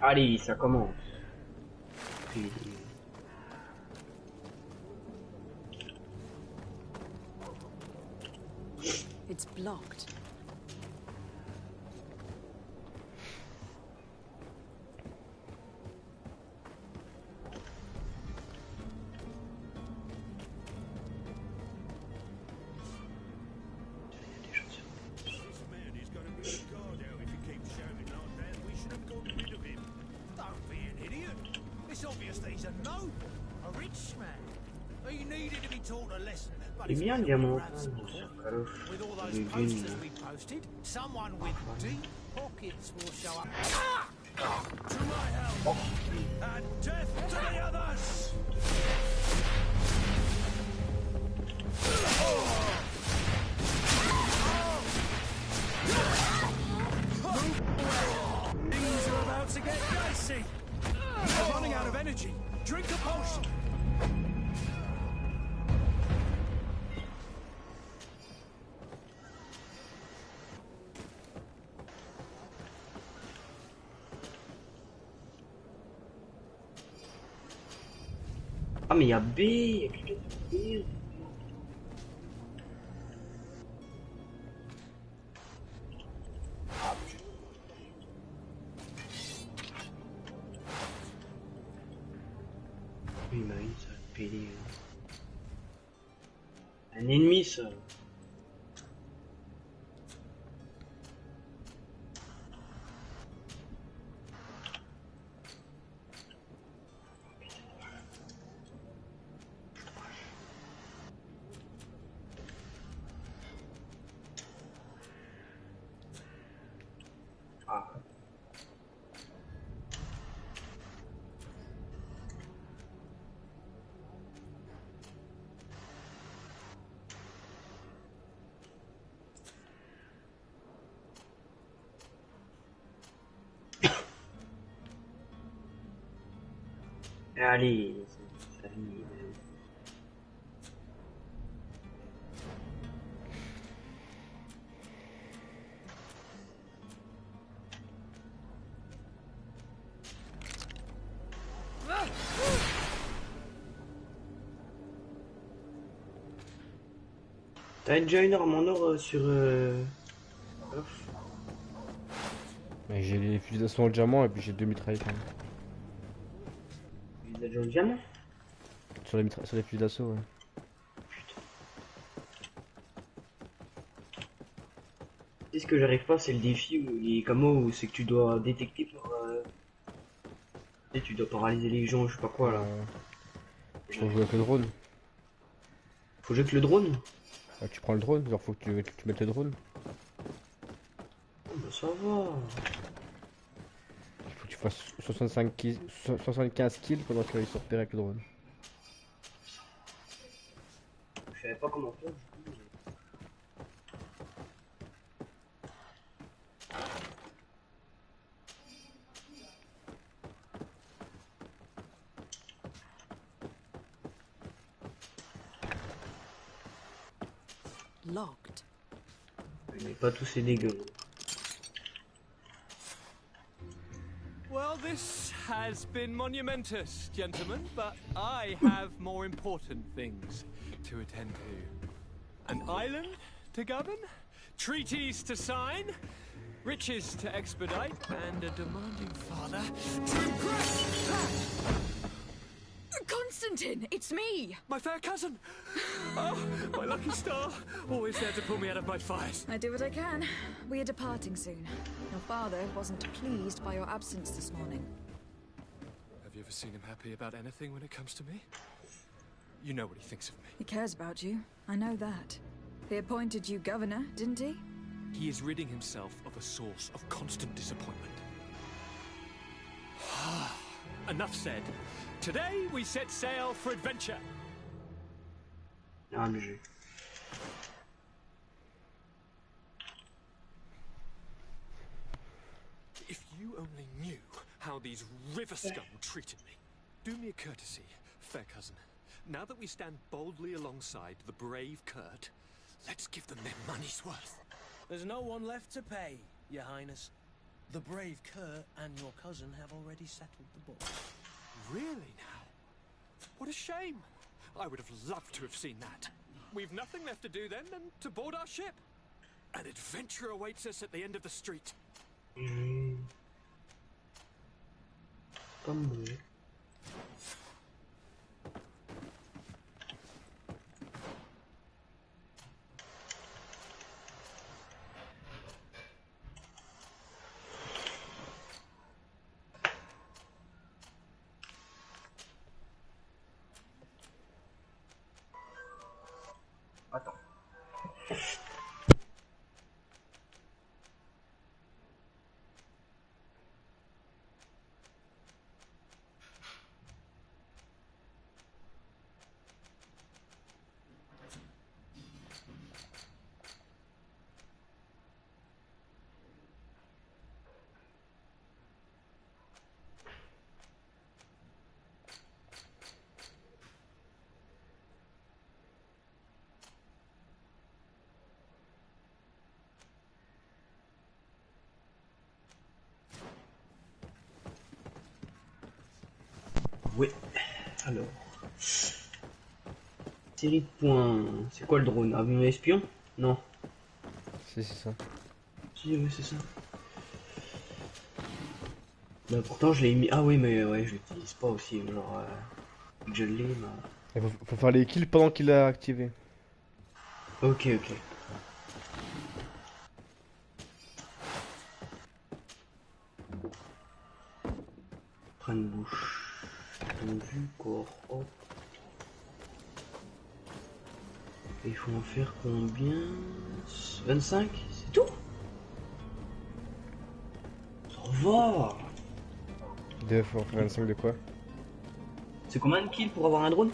C: Allez, ça commence. Puis...
E: It's blocked.
C: Il est bien le diamant.
U: With all those posters we posted, someone with deep pockets will show up. To my help! And death to the others!
N: Things are about to get dicey. We're running out of energy. Drink a potion.
C: Ah mais il y a B, il y a quelqu'un qui B. Oui, bah oui, ça va péter. Un ennemi ça. Allez, ça y est. T'as déjà une arme en or sur off.
B: Mais j'ai les fusils d'assaut en diamant et puis j'ai 2 mitraillettes.
C: Il a déjà un diamant
B: Sur les fusils d'assaut, ouais.
C: Tu sais ce que j'arrive pas, c'est le défi où il est comme où c'est que tu dois détecter pour... Tu sais, tu dois paralyser les gens, je sais pas quoi là.
B: Faut jouer avec le drone.
C: Faut jouer avec le drone?
B: Ah, tu prends le drone, genre faut que tu mettes le drone.
C: Oh, bah ça va.
B: Il faut que tu fasses 75 kills pendant qu'ils se repèrent avec le drone.
C: Je savais pas comment faire.
E: Locked.
C: Mais pas tous ces dégâts.
T: Well, this has been monumentous, gentlemen, but I have more important things to attend to. An island to govern, treaties to sign, riches to expedite, and a demanding father to impress.
E: Constantine, it's me!
T: My fair cousin! Oh, my lucky star! Always there to pull me out of my fires.
E: I do what I can. We are departing soon. Your father wasn't pleased by your absence this morning.
T: Have you ever seen him happy about anything when it comes to me? You know what he thinks of me.
E: He cares about you. I know that. He appointed you governor, didn't he?
T: He is ridding himself of a source of constant disappointment. Enough said. Today we set sail for adventure.
C: Ah, le jeu.
T: If you only knew how these river scum treated me. Do me a courtesy, fair cousin. Now that we stand boldly alongside the brave Kurt, let's give them their money's worth.
A: There's no one left to pay, Your Highness. The brave Kurt and your cousin have already settled the book.
T: Really now? What a shame. I would have loved to have seen that. We've nothing left to do then than to board our ship. An adventure awaits us at the end of the street.
C: Pas mauvais. Attends. Oui, alors. Série de points. C'est quoi le drone? Avion espion? Non.
B: Si, c'est ça.
C: Si, oui, c'est ça. Bah, pourtant, je l'ai mis. Ah, oui, mais ouais, je l'utilise pas aussi. Genre, je l'ai, mais.
B: Il faut faire les kills pendant qu'il l'a activé.
C: Ok, ok. Prends une bouche. Vu corps. Hop. Il faut en faire combien? 25? C'est tout? Ça va.
B: Il faut faire 25 de quoi?
C: C'est combien de kills pour avoir un drone?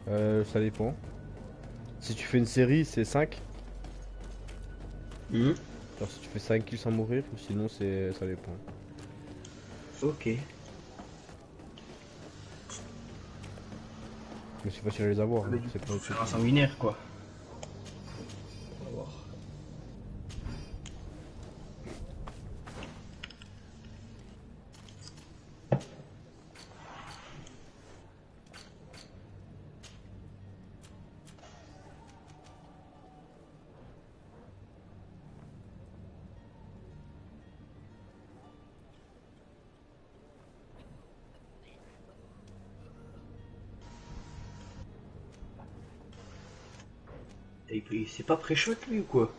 B: Ça dépend. Si tu fais une série, c'est 5.
C: Genre
B: si tu fais 5 kills sans mourir, ou sinon ça dépend.
C: Ok.
B: Mais c'est facile à les avoir.
C: Mais
B: hein. C'est pas
C: faire un sanguinaire quoi. On va voir. C'est pas pré-shot lui ou quoi?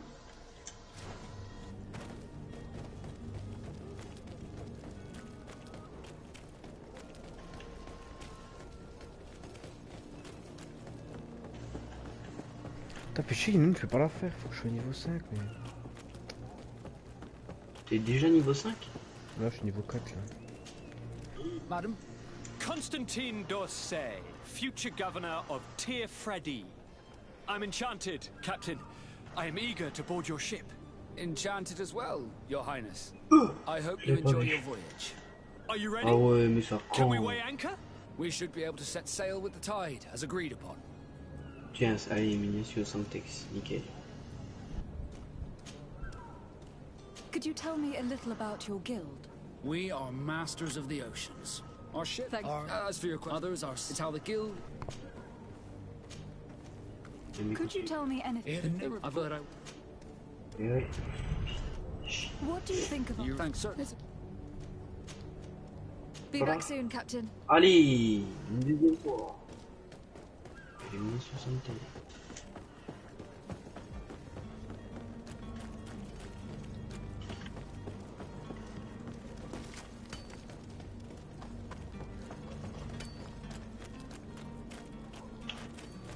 B: Putain, puis chier, je peux pas la faire, faut que je sois niveau 5. Mais...
C: T'es déjà niveau 5?
B: Là, je suis niveau 4 là.
T: Madam, Constantine d'Orsay, future governor of Tir Freddy. I'm enchanted, Captain. I am eager to board your ship.
I: Enchanted as well, Your Highness. I hope you enjoy your voyage.
T: Are you ready?
C: Ah ouais, mais ça
T: Can we
C: prend.
T: weigh anchor?
I: We should be able to set sail with the tide, as agreed upon.
C: Tiens, allez, munitions sans texte, nickel.
E: Could you tell me a little about your guild?
I: We are masters of the oceans. Our ships are, as for your others are, it's how the guild...
E: Could you tell me anything?
I: I thought I...
E: What do you think of
I: You thanks, sir.
E: Be back soon, Captain.
C: Allez, une deuxième fois. Les munitions sans texte.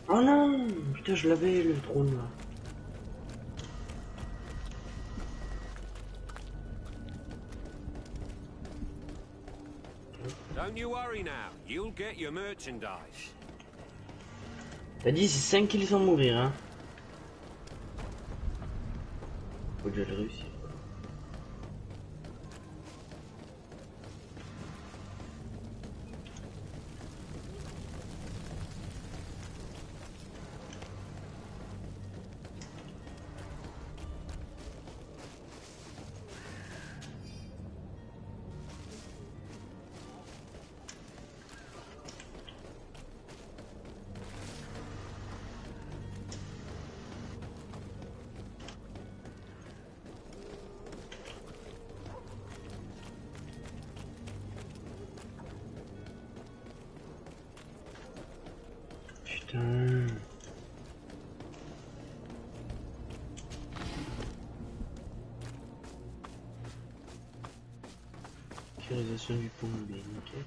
C: Oh non! Putain, je l'avais le drone là.
G: Don't you worry now, you'll get your merchandise.
C: T'as dit c'est 5 kills sans mourir, hein? Faut déjà le réussir. Putain. Sécurisation du pont, mais nickel.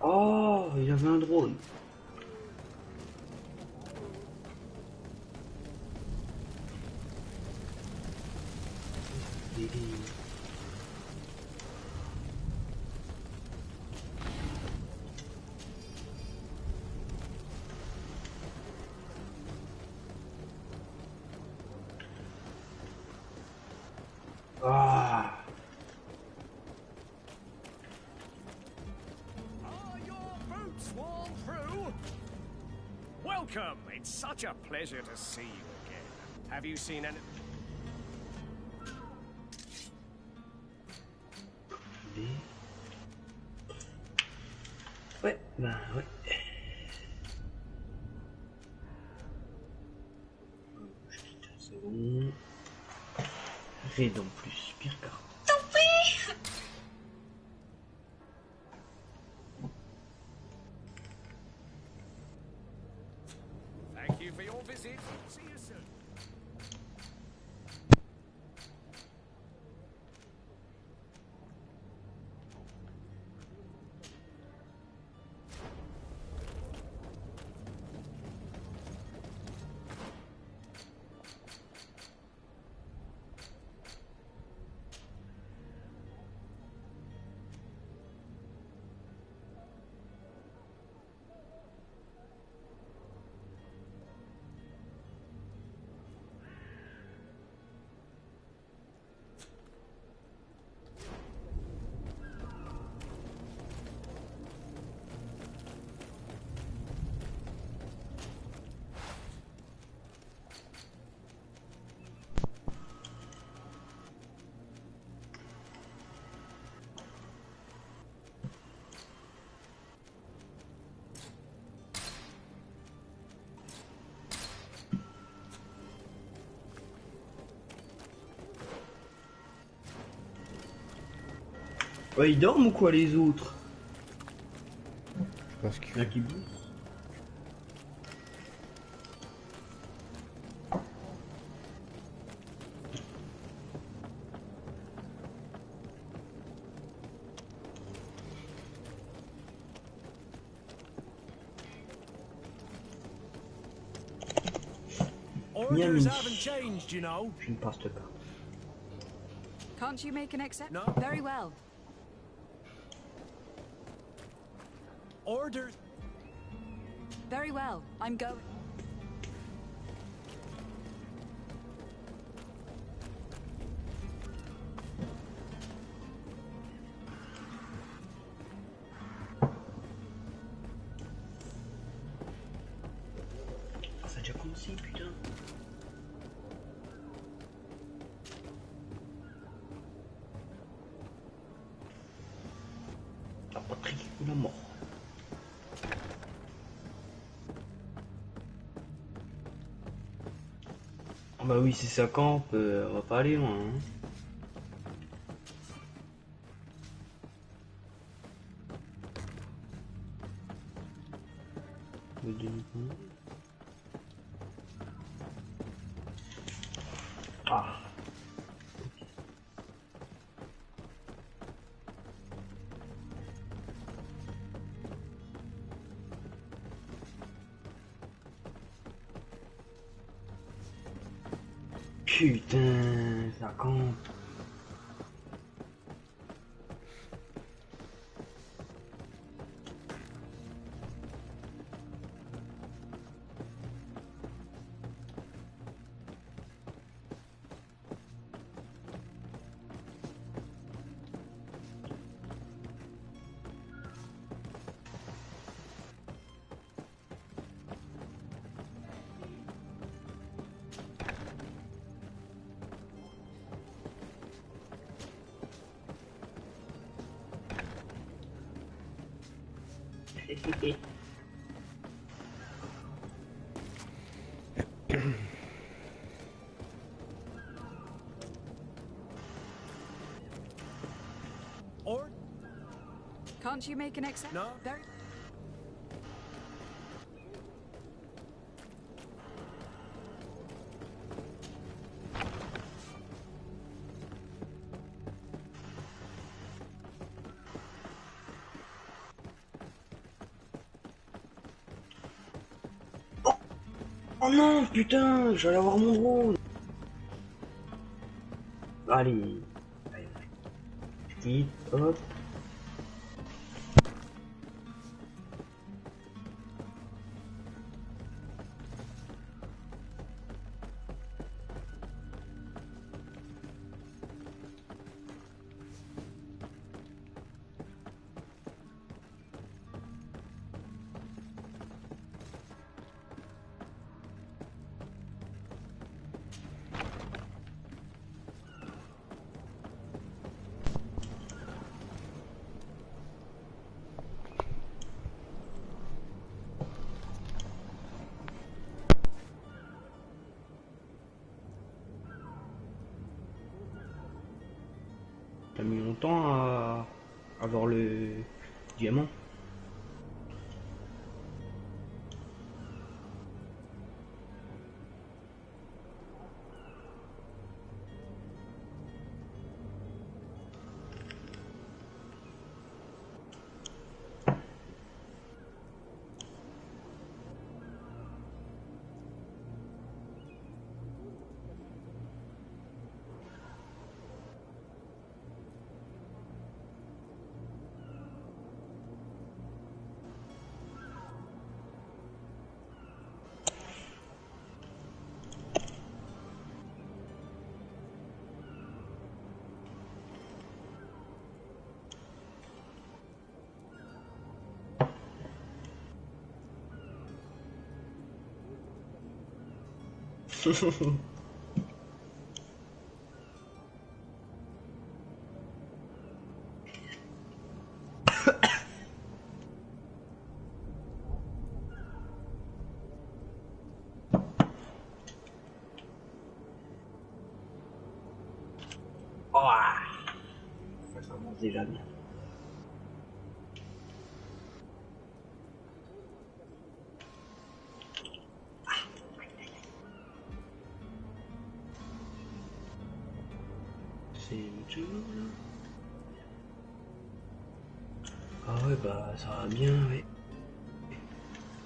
C: Oh, il avait un drone. Ah.
H: Worn through? Welcome! It's such a pleasure to see you again. Have you seen any...
C: Ouais, bah ouais. Je quitte, c'est bon. Raison plus, pire carte.
H: Thank you for your visit. See you soon.
C: Ouais, ils dorment ou quoi les autres?
B: Je pense qu'il
C: y a qui bouge.
A: Orders haven't changed, you know.
C: Je ne passe pas.
E: Can't you make an exception?
A: No.
E: Very well.
A: Order.
E: Very well. I'm going.
C: Ah, ça a déjà commencé, putain. La patrie ou la mort. Ah bah oui, si ça campe, on va pas aller loin. Hein. Le demi-point. Ah. Putain, ça campe.
A: Or?
E: Can't you make an exception?
A: No.
E: Very...
C: Oh non, putain, j'allais avoir mon drone. Allez. Petite, hop. T'as mis longtemps à avoir le diamant. Ça commence déjà bien. C'est tout. Ah ouais bah ça va bien, ouais.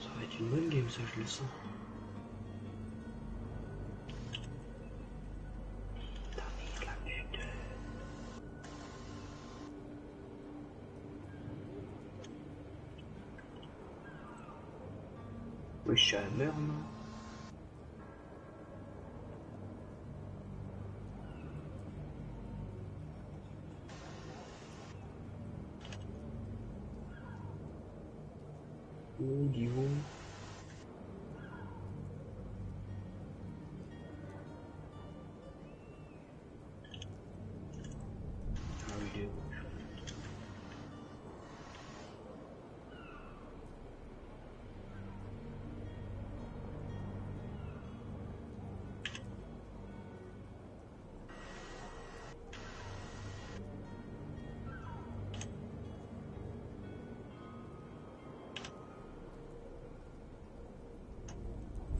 C: Ça va être une bonne game ça, je le sens. Oui, je suis à l'heure, non? Oh, dis donc. Ah, il est où?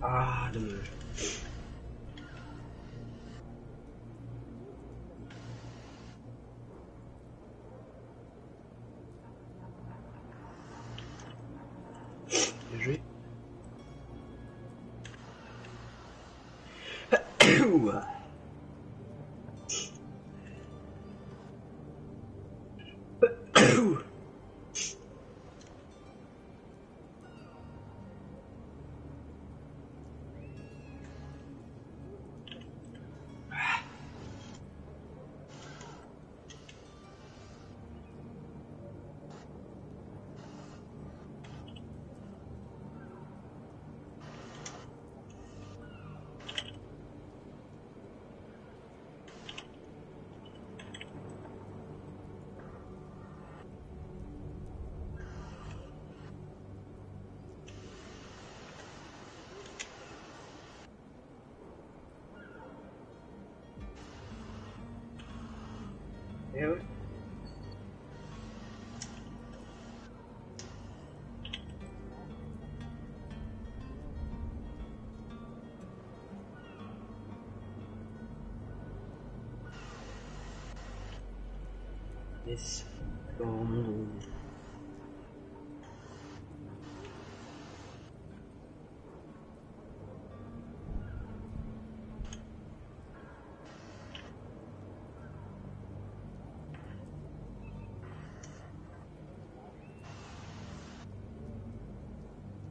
C: Ah, dommage. Bien joué. Ouah. Eh ouais. Yes.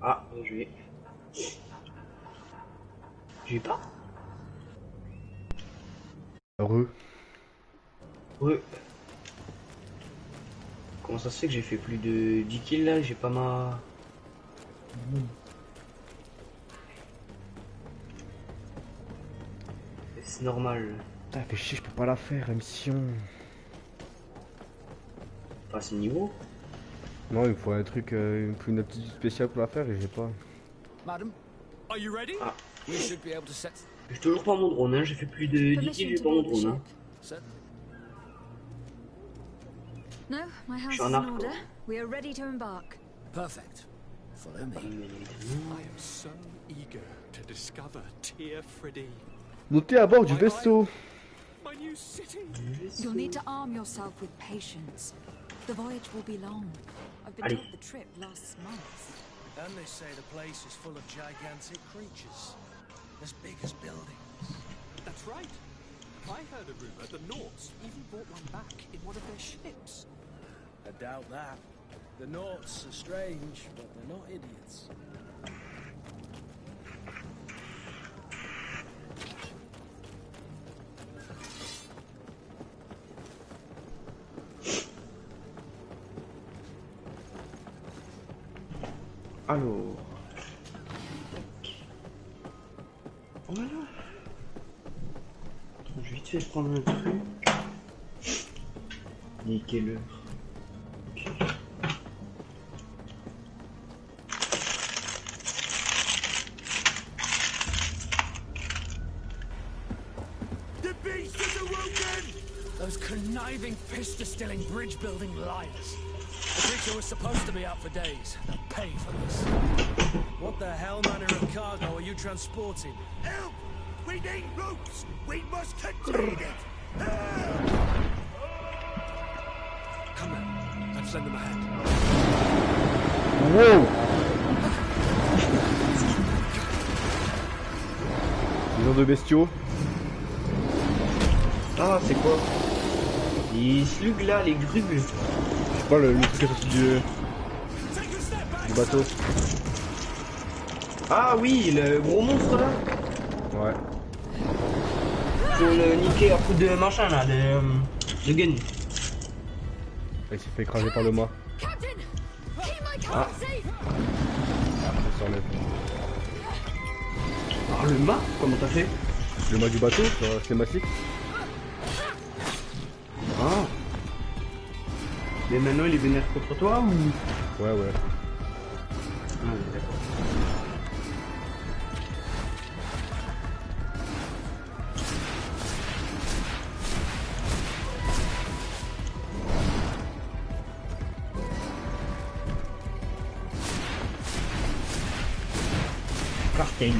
C: Ah, je vais. J'ai pas.
B: Heureux.
C: Ouais. Comment ça se fait que j'ai fait plus de 10 kills là? J'ai pas ma. C'est normal.
B: Putain, fait chier, je peux pas la faire, la mission.
C: Pas à ce niveau?
B: Non, il me faut un truc, une petite spéciale pour la faire et j'ai pas.
I: Madam, are you ready?
C: Ah.
I: We should be able to set.
C: J'ai toujours pas mon drone, hein. J'ai fait plus de 10 kills, j'ai pas mon drone. Hein.
E: No, my house is in order. We are ready to embark.
I: Perfect. Follow me.
T: I am so eager to discover Tear Freddy.
B: Montez à bord du vaisseau.
T: My new city.
E: You'll need to arm yourself with patience. The voyage will be long. I've been told the trip lasts months.
A: And they say the place is full of gigantic creatures, as big as buildings.
T: That's right. I heard a rumor the Norts even brought one back in one of their ships.
A: I doubt that. The Norts are strange, but they're not idiots.
C: Alors. Voilà. Attends, je vais vite fait prendre un truc. Il est quelle heure?
I: Those conniving, pista-stilling, bridge-building liars. The creature was supposed to be out for days. They'll pay for this.
A: What the hell manner of cargo are you transporting?
U: Help! We need ropes! We must contain it! Help!
T: Come on, let's lend them a hand.
B: Wow! Les gens de bestiaux.
C: Ah, c'est quoi? Les slugs là, les grugs.
B: Je sais pas, le truc qui est sorti du bateau.
C: Ah oui, le gros monstre là.
B: Ouais.
C: Faut le niquer à coup de machin là, de gun.
B: Il s'est fait écraser par le mât.
C: Ah.
B: Ça s'enlève.
C: Ah, le mât? Comment t'as fait?
B: Le mât du bateau, c'est thématique.
C: Ah. Mais maintenant il est vénère contre toi ou?
B: Ouais, ouais.
C: Ah, d'accord. Cartel.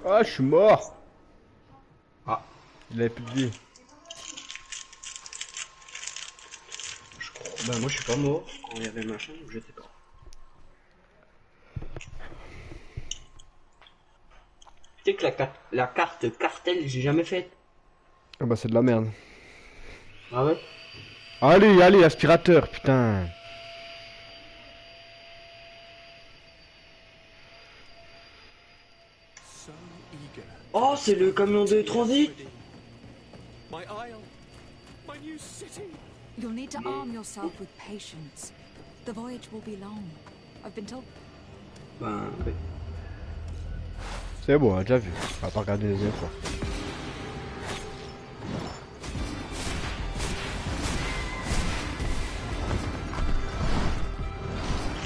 B: Ah, je suis mort.
C: Ah.
B: Il avait plus de vie.
C: Je crois. Bah moi je suis pas mort quand il y avait le machin, donc j'étais pas. Tu sais que la carte cartel, j'ai jamais faite.
B: Ah bah c'est de la merde.
C: Ah ouais?
B: Allez, allez, aspirateur, putain.
C: c'est le camion de transit.
T: My isle, my new city.
E: You'll need to arm yourself with patience. The voyage will be long. I've been told.
C: Ben, ouais.
B: C'est bon, on a déjà vu. On va pas regarder les deuxième fois.